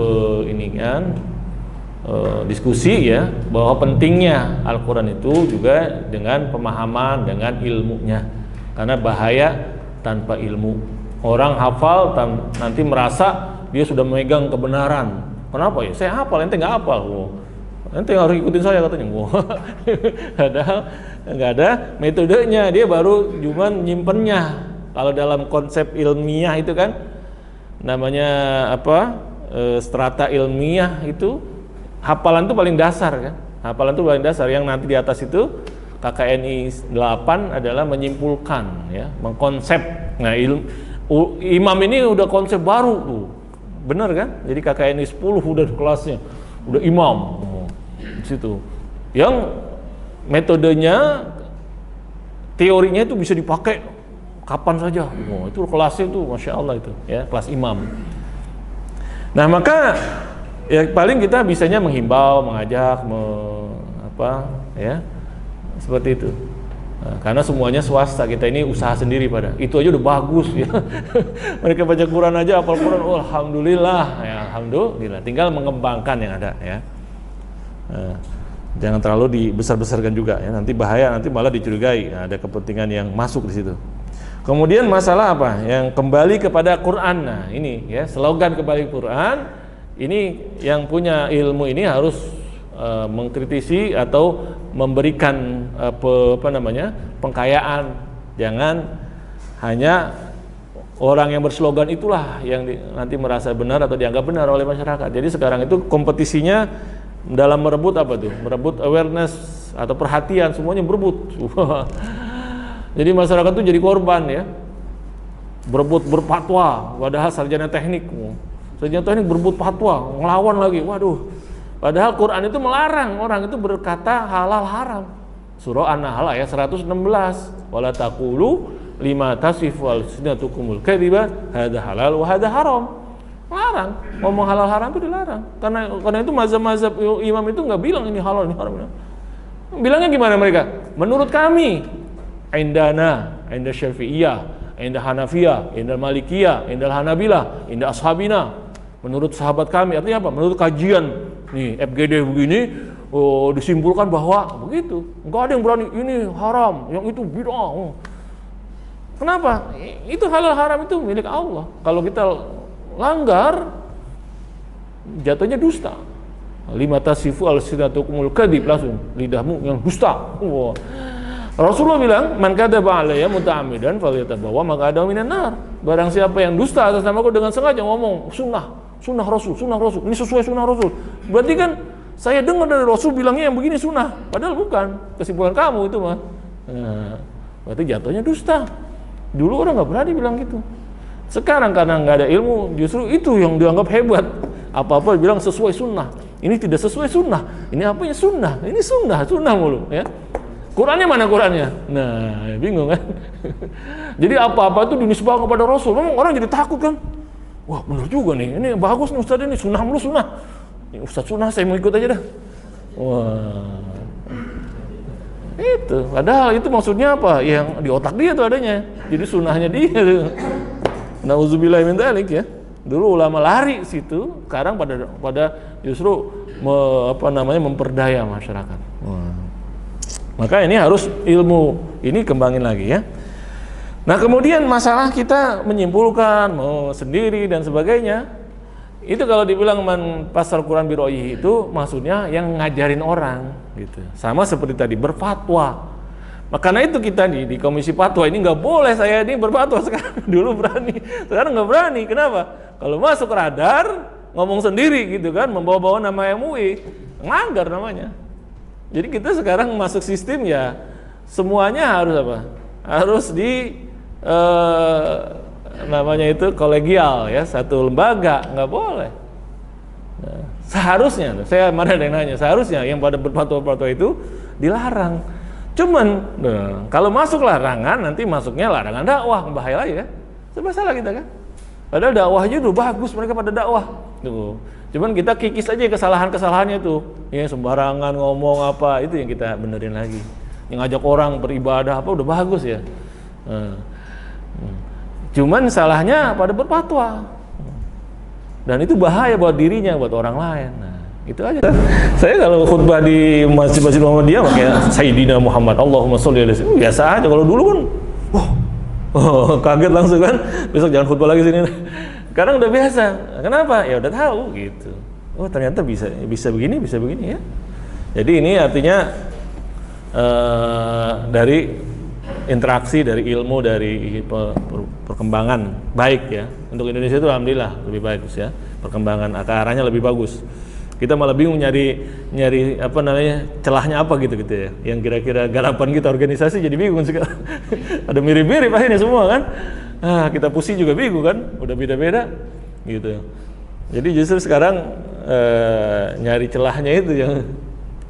diskusi ya, bahwa pentingnya Al-Quran itu juga dengan pemahaman, dengan ilmunya. Karena bahaya tanpa ilmu. Orang hafal nanti merasa dia sudah memegang kebenaran. Kenapa ya? Saya hafal, ente nggak hafal. nanti harus ikutin saya katanya. Wah, padahal nggak ada metodenya, dia baru cuman nyimpennya. Kalau dalam konsep ilmiah itu kan namanya apa, strata ilmiah itu hafalan itu paling dasar kan, hafalan itu paling dasar. Yang nanti di atas itu KKNI 8 adalah menyimpulkan ya, mengkonsep. Nah imam ini udah konsep baru tuh, bener kan? Jadi KKNI 10 udah kelasnya, udah imam di situ. Yang metodenya, teorinya itu bisa dipakai kapan saja. Itu kelasnya tuh, masya Allah itu ya, kelas imam. Nah maka ya paling kita bisanya menghimbau, mengajak, ya seperti itu. Nah, karena semuanya swasta, kita ini usaha sendiri pada itu aja udah bagus ya. Mereka baca Quran aja, hafal Quran, oh, alhamdulillah ya, alhamdulillah. Tinggal mengembangkan yang ada ya. Nah, jangan terlalu dibesar-besarkan juga ya, nanti bahaya, nanti malah dicurigai ada kepentingan yang masuk di situ. Kemudian masalah apa? Yang kembali kepada Quran. Nah, ini ya, slogan kembali ke Quran. Ini yang punya ilmu ini harus mengkritisi atau memberikan pengkayaan. Jangan hanya orang yang berslogan itulah yang nanti merasa benar atau dianggap benar oleh masyarakat. Jadi sekarang itu kompetisinya dalam merebut apa tuh? Merebut awareness atau perhatian, semuanya berebut. Jadi masyarakat tuh jadi korban ya. Berebut berfatwa, padahal sarjana teknik. Sarjana teknik berebut fatwa, ngelawan lagi. Waduh. Padahal Quran itu melarang orang itu berkata halal haram. Surah An-Nahl ayat 116. Wala taqulu lima tasifu alsinatukumul kadhiba hadza halal wa hadza haram. Larang. Ngomong halal haram itu dilarang. Karena itu mazhab-mazhab imam itu nggak bilang ini halal ini haram. Bilangnya gimana mereka? Menurut kami, indana, inda Syafi'iyah, inda Hanafiyah, inda Malikiyah, inda Hanabilah, inda Ashabina. Menurut sahabat kami, artinya apa? Menurut kajian nih FGD begini, disimpulkan bahwa begitu. Enggak ada yang berani ini haram, yang itu bid'ah. Kenapa? Itu halal haram itu milik Allah. Kalau kita langgar, jatuhnya dusta. Lima tasifu alsinatukumul kadhib, langsung lidahmu yang dusta. Wow. Rasulullah bilang, man kadzaba alayya muta'ammidan falyatabawa maq'adahu minan nar. Barang siapa yang dusta atas namaku dengan sengaja ngomong sunnah Rasul, ini sesuai sunnah Rasul. Berarti kan saya dengar dari Rasul bilangnya yang begini sunnah, padahal bukan. Kesimpulan kamu itu mah. Nah, berarti jatuhnya dusta. Dulu orang nggak berani bilang gitu. Sekarang karena nggak ada ilmu, justru itu yang dianggap hebat. Apa-apa bilang sesuai sunnah. Ini tidak sesuai sunnah. Ini apanya sunnah? Ini sunnah mulu ya. Qurannya mana Qurannya? Nah, bingung kan? Jadi apa-apa itu dinisbahkan kepada Rasul. Memang orang jadi takut kan? Wah, benar juga nih. Ini bagus nih Ustaz, ini sunnah mulu sunnah. Ini Ustaz sunnah, saya mau ikut aja dah. Wah. Itu. Padahal itu maksudnya apa? Yang di otak dia tuh adanya. Jadi sunnahnya dia tuh. Nauzubillahi min dzalik ya. Dulu ulama lari situ, sekarang pada justru memperdaya masyarakat. Wah. Maka ini harus ilmu ini kembangin lagi ya. Nah kemudian masalah kita menyimpulkan mau sendiri dan sebagainya, itu kalau dibilang pasal Quran biro'ih itu maksudnya yang ngajarin orang gitu. Sama seperti tadi berfatwa. Makanya itu kita di komisi fatwa ini nggak boleh saya ini berfatwa sekarang. Dulu berani, sekarang nggak berani. Kenapa? Kalau masuk radar ngomong sendiri gitu kan, membawa-bawa nama MUI, ngelanggar namanya. Jadi kita sekarang masuk sistem ya semuanya harus apa? Harus namanya itu kolegial ya, satu lembaga, nggak boleh. Nah, seharusnya, saya mana ada yang nanya, seharusnya yang pada berfatwa-fatwa itu dilarang. Cuman, kalau masuk larangan nanti masuknya larangan dakwah, bahaya lagi kan? Serba salah kita kan? Padahal dakwahnya udah bagus, mereka pada dakwah. Tuh. Cuman kita kikis aja kesalahan-kesalahannya tuh, ya sembarangan ngomong apa, itu yang kita benerin lagi. Yang ngajak orang beribadah apa udah bagus ya. Cuman salahnya pada berfatwa, dan itu bahaya buat dirinya, buat orang lain. Nah, itu aja. Saya kalau khutbah di masjid-masjid Muhammadiyah pakai Sayyidina Muhammad, Allahumma sholli alaihi wasallam, biasa aja. Kalau dulu kan, kaget langsung kan, besok jangan khutbah lagi sini. Sekarang udah biasa. Kenapa? Ya udah tahu gitu. Oh ternyata bisa begini ya. Jadi ini artinya dari interaksi, dari ilmu, dari perkembangan baik ya. Untuk Indonesia itu alhamdulillah lebih bagus ya. Perkembangan ke arahnya lebih bagus. Kita malah bingung nyari apa namanya celahnya apa gitu ya. Yang kira-kira garapan kita organisasi jadi bingung sekarang. Ada mirip-mirip akhirnya semua kan. Kita pusing juga bingung kan. Udah beda-beda gitu. Jadi justru sekarang nyari celahnya itu yang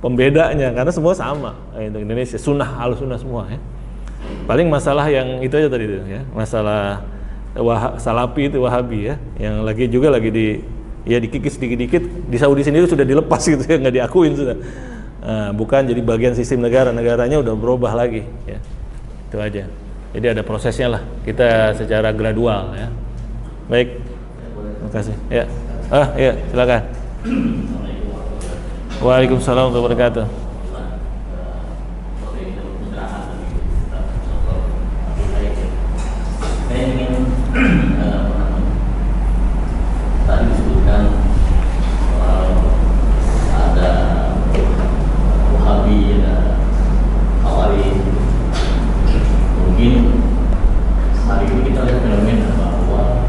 pembedanya, karena semua sama untuk Indonesia, al sunnah semua ya. Paling masalah yang itu aja tadi itu ya, masalah salafi itu wahabi ya, yang lagi dikikis dikit-dikit di Saudi sendiri sudah dilepas gitu ya, nggak diakuin sudah. Bukan jadi bagian sistem negaranya udah berubah lagi ya. Itu aja. Jadi ada prosesnya lah, kita secara gradual ya. Baik, terima kasih ya. Ya silakan. Waalaikumsalam warahmatullahi wabarakatuh. Saya ingin tadi disebutkan ada Wahabi, ada Khawarij. Mungkin hari ini kita lihat fenomena bahwa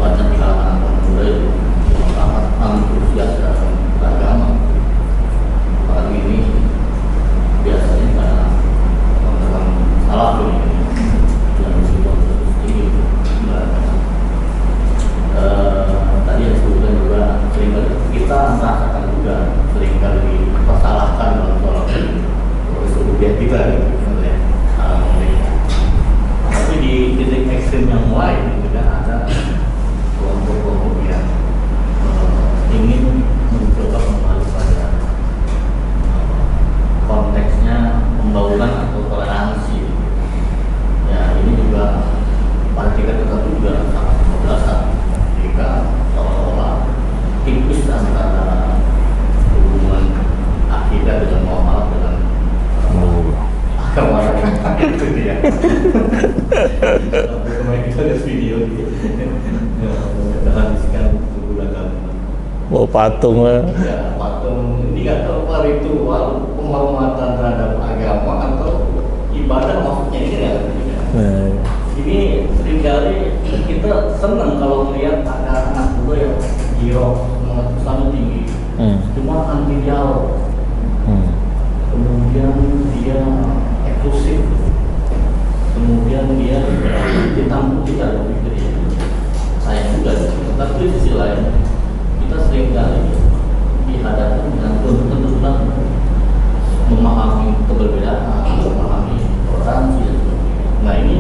banyak di kalangan anak muda itu sangat antusias dalam beragama. Orang ini biasanya karena teman-teman salah ini yang meskipun tinggi tadi yang disebutkan juga seringkali kita merasakan juga seringkali dipersalahkan dalam soal kesubuhan kita gitu ya. Tapi di titik ekstrim yang lain juga ada kelompok-kelompok yang ingin mencoba kembali pada konteksnya pembangunan atau toleransi. Ya ini juga pada tingkat tertentu juga sangat kebablasan jika seolah-olah tipis antara hubungan akidah dengan muamalah dengan agama itu dia. Kemarin kita lihat video gitu. Menghabiskan menggunakan Patung lah. ya patung ini nggak tahu apa ritual penghormatan terhadap agama atau ibadah, maksudnya ini ya. Ini seringkali kita senang kalau melihat ada anak muda yang giro sangat tinggi, cuma anti dialog, kemudian dia eksklusif, kemudian dia ditampung kita dalam diri. Sayang juga, tapi di sisi lain kita seringkali dihadapkan dengan tuntutan memahami keberbedaan, memahami toleransi dan sebagainya. Nah ini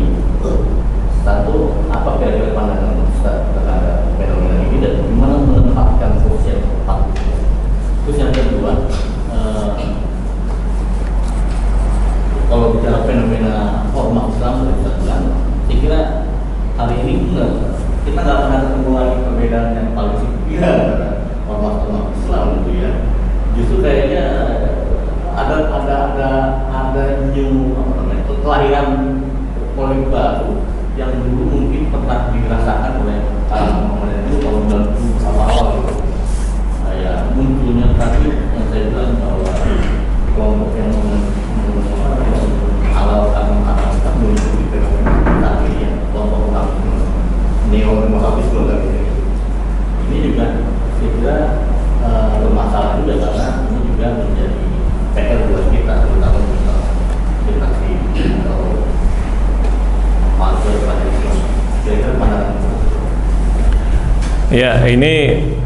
satu, apa kira-kira pandangan Ustaz terhadap fenomena ini dan bagaimana menempatkan posisi yang tepat. Terus yang kedua, kalau bicara fenomena ormas Islam seperti Ustaz bilang, saya kira hari ini kita nggak pernah ketemu lagi perbedaan yang paling signifikan antara ormas Islam gitu ya. Justru kayaknya ada new kelahiran polemik baru yang dulu mungkin pernah dirasakan oleh Muhammadiyah itu tahun 90 awal gitu. Kayak munculnya tadi yang saya bilang bahwa kelompok yang menghalalkan muncul di fenomena tadi ya, kelompok neo-Wahabisme tadi. Ini juga saya kira bermasalah juga karena ini juga menjadi PR buat kita, terutama kita generasi atau fase pada Islam. Kira-kira pandangan. Ya, ini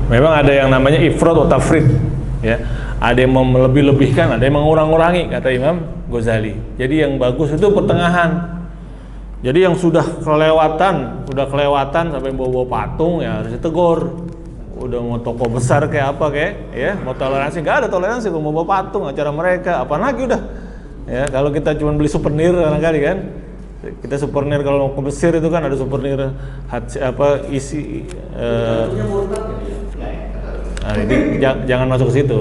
memang ada yang namanya ifrat atau tafrid ya. Ada yang melebih-lebihkan, ada yang mengurang-urangi kata Imam Ghazali. Jadi yang bagus itu pertengahan. Jadi yang sudah kelewatan sampai bawa patung ya harus ditegur. Udah mau toko besar kayak apa kayak ya, mau toleransi, nggak ada toleransi kalau mau bawa patung acara mereka, apalagi udah ya. Kalau kita cuma beli souvenir kadang-kadang kan, kita souvenir kalau mau ke Mesir itu kan ada souvenir isi nah, ini jangan masuk ke situ.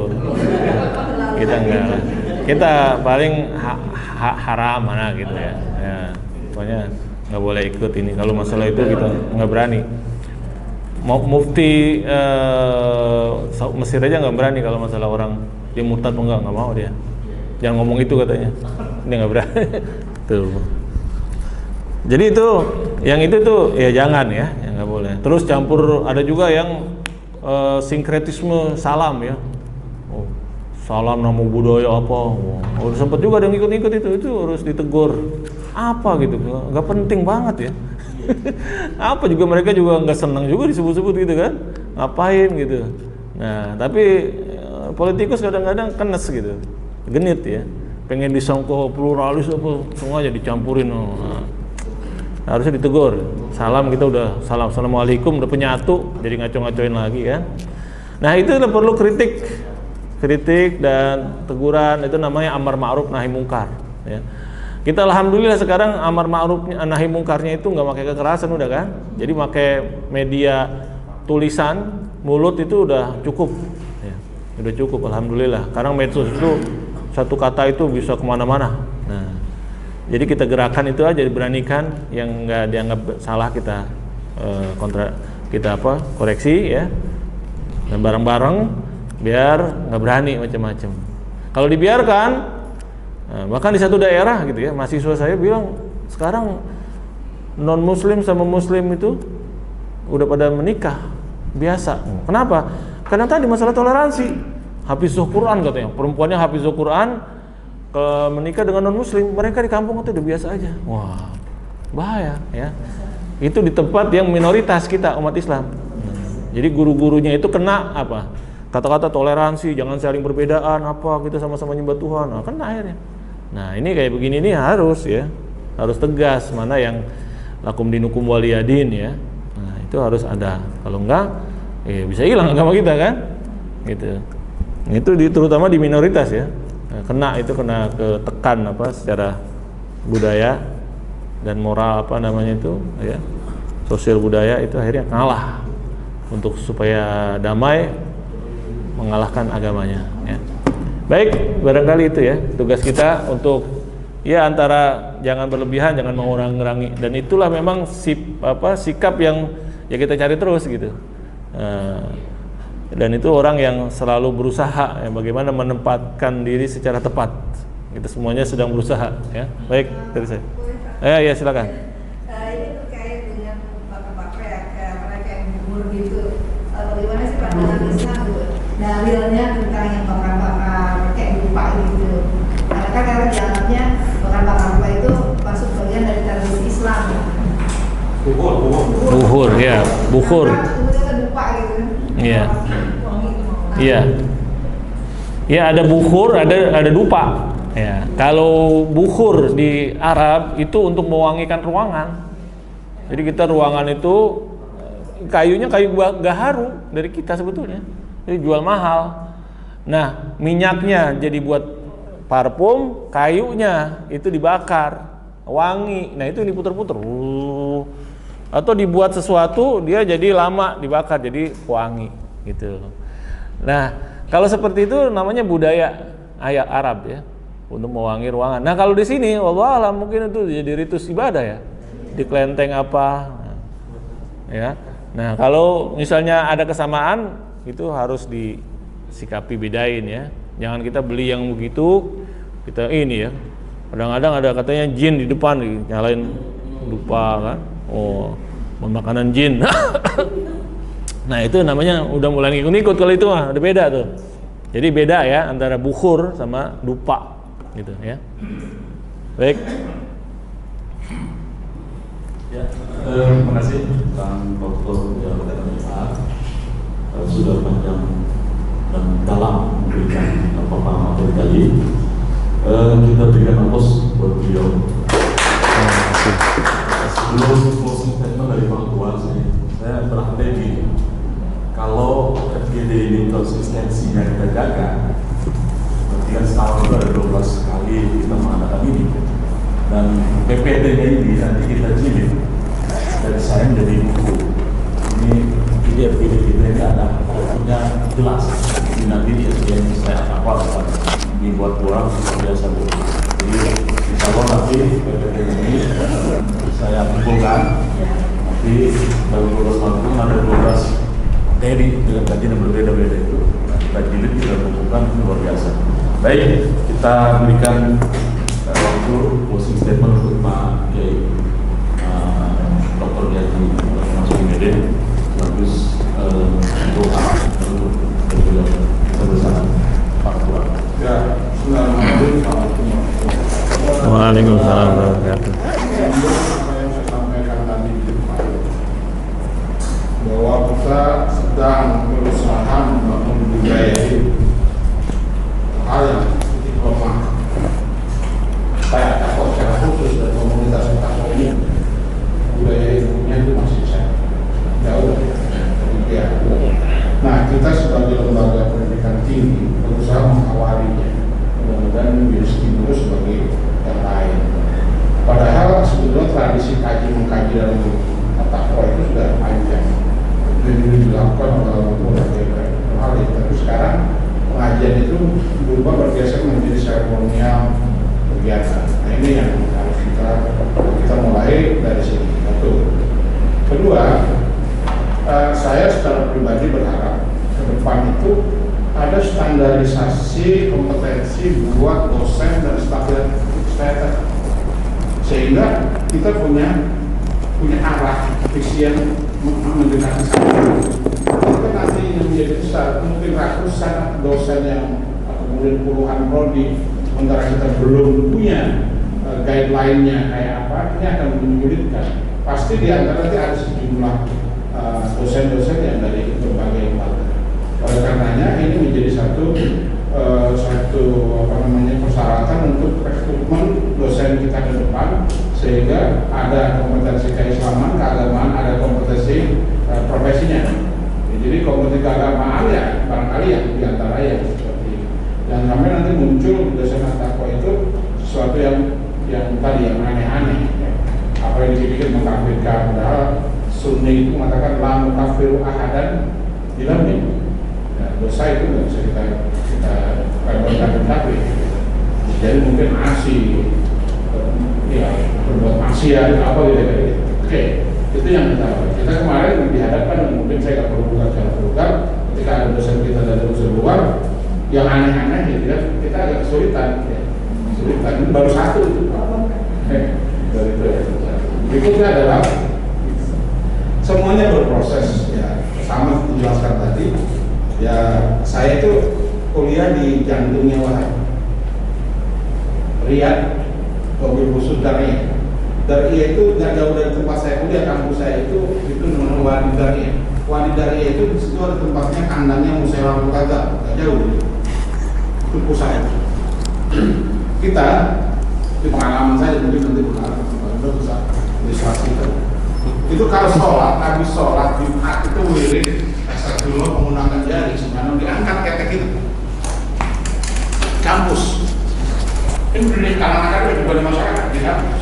Kita enggak, kita paling haram mana gitu ya. Pokoknya nggak boleh ikut ini. Kalau masalah itu kita nggak berani. Mufti Mesir aja nggak berani kalau masalah orang dia murtad nggak mau dia. Jangan ngomong itu katanya. Dia nggak berani. Tuh. Jadi itu, yang itu tuh ya jangan ya, nggak boleh. Terus campur ada juga yang sinkretisme salam ya. Oh, salam nama budaya apa? Oh, sempat juga ada yang ikut-ikut itu harus ditegur. Apa gitu? Nggak penting banget ya. Apa juga mereka juga nggak senang juga disebut-sebut gitu kan? Ngapain gitu? Nah, tapi politikus kadang-kadang kenes gitu, genit ya. Pengen disangka pluralis apa, semuanya dicampurin. Nah, harusnya ditegur. Salam kita udah salam, assalamualaikum udah penyatu, jadi ngaco-ngacoin lagi kan. Nah itu perlu kritik dan teguran, itu namanya amar ma'ruf nahi mungkar ya. Kita alhamdulillah sekarang amar ma'ruf nahi mungkarnya itu nggak pakai kekerasan udah kan. Jadi pakai media tulisan, mulut itu udah cukup ya. Udah cukup alhamdulillah. Karena medsos itu satu kata itu bisa kemana-mana. Nah, jadi kita gerakan itu aja, diberanikan, yang nggak dianggap salah kita koreksi ya, dan bareng-bareng biar nggak berani macam-macam. Kalau dibiarkan, bahkan di satu daerah gitu ya, mahasiswa saya bilang sekarang non muslim sama muslim itu udah pada menikah biasa. Kenapa? Karena tadi masalah toleransi. Hafizul Quran katanya, perempuannya Hafizul Quran menikah dengan non muslim, mereka di kampung itu udah biasa aja. Wah, bahaya ya. Itu di tempat yang minoritas kita umat Islam. Jadi guru-gurunya itu kena apa? Kata-kata toleransi, jangan saling perbedaan, apa kita sama-sama nyembah Tuhan. Nah, kena akhirnya. Nah, ini kayak begini nih harus ya. Harus tegas mana yang lakum dinukum waliyadin ya. Nah, itu harus ada. Kalau enggak bisa hilang agama kita kan? Gitu. Itu terutama di minoritas ya. Nah, kena ketekan apa secara budaya dan moral apa namanya itu ya, sosial budaya itu akhirnya kalah untuk supaya damai mengalahkan agamanya ya. Baik, barangkali itu ya tugas kita untuk ya antara jangan berlebihan, jangan mengurangi, dan itulah memang sikap yang ya kita cari terus gitu. Dan itu orang yang selalu berusaha ya, bagaimana menempatkan diri secara tepat. Kita semuanya sedang berusaha ya. Baik, dari saya. Ya silakan. Ini terkait dengan bapak-bapak ya, kayak umur gitu. Bagaimana sih pandangan Islam dalilnya tentang yang bakar-bakar kayak lupa gitu. Karena kan dianggapnya bakar-bakar itu masuk bagian dari tradisi Islam. Buhur ya, buhur. Iya. Iya. Ya ada bukhur, ada dupa. Ya. Kalau bukhur di Arab itu untuk mewangikan ruangan. Jadi kita ruangan itu kayunya kayu gaharu dari kita sebetulnya. Jadi jual mahal. Nah, minyaknya jadi buat parfum, kayunya itu dibakar, wangi. Nah, itu diputer-puter. Atau dibuat sesuatu dia jadi lama dibakar jadi wangi gitu. Nah, kalau seperti itu namanya budaya Arab ya, untuk mewangi ruangan. Nah, kalau di sini wallahu alam mungkin itu jadi ritus ibadah ya, di kelenteng apa ya. Nah, kalau misalnya ada kesamaan itu harus disikapi bedain ya. Jangan kita beli yang begitu kita ini ya. Kadang-kadang ada katanya jin di depan nyalain dupa kan. Oh, makanan jin. Nah, itu namanya udah mulai ngikut-ngikut kalau itu mah, udah beda tuh. Jadi beda ya antara bukhur sama dupa gitu ya. Baik. Ya, terima kasih Kang Dr. Sudah panjang dan dalam memberikan pemahaman tadi. Kita berikan aplaus buat beliau. Sebelum closing statement dari Pak Tuan, saya berharap ini kalau FGD ini konsistensinya kita jaga, berarti kan setahun itu ada 12 kali kita mengadakan ini, dan PPD-nya ini nanti kita jilid dari saya menjadi buku. Ini FGD kita ini ada punya jelas. Ini nanti yang saya hafal ini buat orang biasa bu. Jadi insya Allah nanti PPD ini saya kumpulkan. Nanti dalam 12 tahun ada 12 dari dengan kajian yang berbeda-beda itu. lakukan luar biasa. Baik, kita berikan waktu closing statement untuk Pak Kiai Dr. Yati Mas Mede, bagus doa untuk beliau bersama Pak Ketua. Ya, Bismillahirrahmanirrahim. Waalaikumsalam warahmatullahi wabarakatuh. Apa yang saya sampaikan tadi di depan, bahwa kita sedang berusaha membangun budaya hidup, hal yang titik lemah. Saya takut secara khusus dari komunitas takut budaya hidupnya itu masih jauh dari dia. Nah, kita sebagai lembaga pendidikan tinggi berusaha mengawalinya, mudah-mudahan menjadi stimulus bagi yang lain. Padahal sebetulnya tradisi kaji mengkaji dalam takwa itu sudah panjang, dulu dilakukan oleh berbagai hal. Tapi sekarang pengajian itu berubah bergeser menjadi seremonial kegiatan. Nah, ini yang harus kita mulai dari sini. Satu. Kedua, saya secara pribadi berharap ke depan itu ada standarisasi kompetensi buat dosen dan staf saya, sehingga kita punya arah visi yang mendekati sana. Kita nanti menjadi besar, mungkin ratusan dosen yang kemudian puluhan prodi, sementara kita belum punya guideline-nya kayak apa, ini akan menyulitkan. Pasti di antara nanti ada sejumlah dosen-dosen yang dari berbagai lembaga. Oleh karenanya ini menjadi satu persyaratan untuk rekrutmen dosen kita ke depan, sehingga ada kompetensi keislaman, keagamaan, ada kompetensi profesinya. Jadi kompetensi keagamaan ya barangkali yang diantara yang seperti ini. Dan sampai nanti muncul dosen takwa itu sesuatu yang tadi yang aneh-aneh. Ya. Apa yang dipikir mengkafirkan, padahal Sunni itu mengatakan la mukafiru ahadan bilamin. Dosa itu nggak bisa kita kabarkan kafir. Jadi mungkin aksi, ya berbuat maksiat apa gitu. Oke, itu yang kita kemarin dihadapkan, mungkin saya nggak perlu buka secara vulgar. Ketika ada dosen kita dari unsur luar yang aneh-aneh, ya kita agak kesulitan. Ini baru satu itu. Dari itu ya. Berikutnya adalah semuanya berproses, ya sama dijelaskan tadi. Ya, saya itu kuliah di jantungnya Wahab, Riyadh, mobil khusus Dariyah. Dariyah itu nggak jauh dari tempat saya kuliah, kampus saya itu namanya Wadi Dariyah. Wadi Dariyah itu di situ ada tempatnya kandangnya Musailamah Al-Kadzdzab, nggak jauh, itu pusat. Kita di pengalaman saya mungkin nanti pengalaman bisa disaksikan. Itu kalau sholat, habis sholat Jumat itu wirid astagfirullah menggunakan jari, sebenarnya diangkat ketek itu kampus. Ini di kalangan juga di masyarakat, di kampus.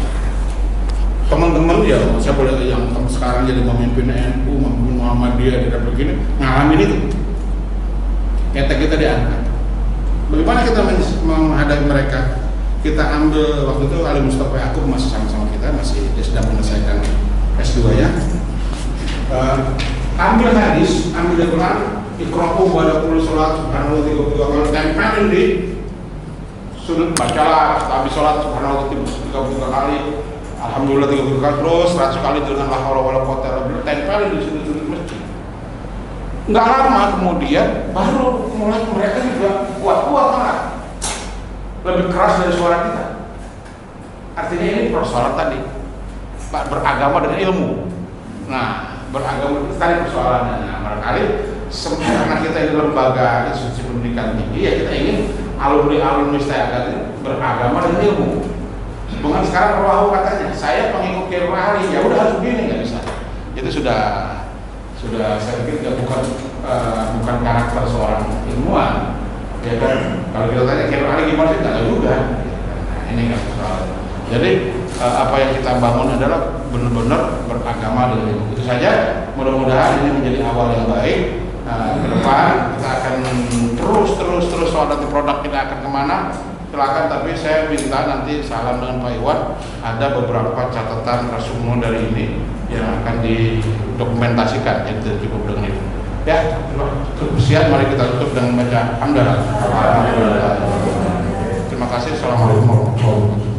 Teman-teman ya, saya boleh yang sekarang jadi memimpin NU, memimpin Muhammadiyah, tidak begini, ngalamin itu. Ketek kita diangkat. Bagaimana kita menghadapi mereka? Kita ambil waktu itu Ali Mustafa Yaakob masih sama-sama kita, dia sedang menyelesaikan S2 ya. Ambil hadis, ambil Al-Quran, ikra'u pada kulli sholat subhanallah 32 kali, tempelin di sudut, bacalah habis sholat subhanallah 33 kali, alhamdulillah 33 kali, terus 100 kali dengan la haula wala quwwata illa billah, tempelin di sudut-sudut masjid. Nggak lama kemudian baru mulai mereka juga kuat-kuat malah lebih keras dari suara kita. Artinya ini persoalan tadi, Pak, beragama dengan ilmu. Nah, beragama itu tadi persoalannya. Nah, barangkali karena kita ini lembaga institusi pendidikan tinggi, ya kita ingin alumni saya beragama dengan ilmu. Bukan sekarang Rawahu katanya, saya pengikut Kiai Ali, ya udah harus begini, nggak bisa. Itu sudah saya pikir bukan karakter seorang ilmuwan. Ya kan, kalau kita tanya Kiai Ali gimana sih, nggak tahu juga. Nah, ini kan persoalan. Jadi apa yang kita bangun adalah benar-benar beragama dengan ilmu. Itu saja. Mudah-mudahan ini menjadi awal yang baik. Ke depan kita akan terus soal nanti produk kita akan kemana. Silakan, tapi saya minta nanti salam dengan Pak Iwan, ada beberapa catatan resume dari ini yang akan didokumentasikan. Jadi cukup dengan itu. Ya, kebersihan mari kita tutup dengan baca hamdalah. Terima kasih. Assalamualaikum warahmatullahi wabarakatuh.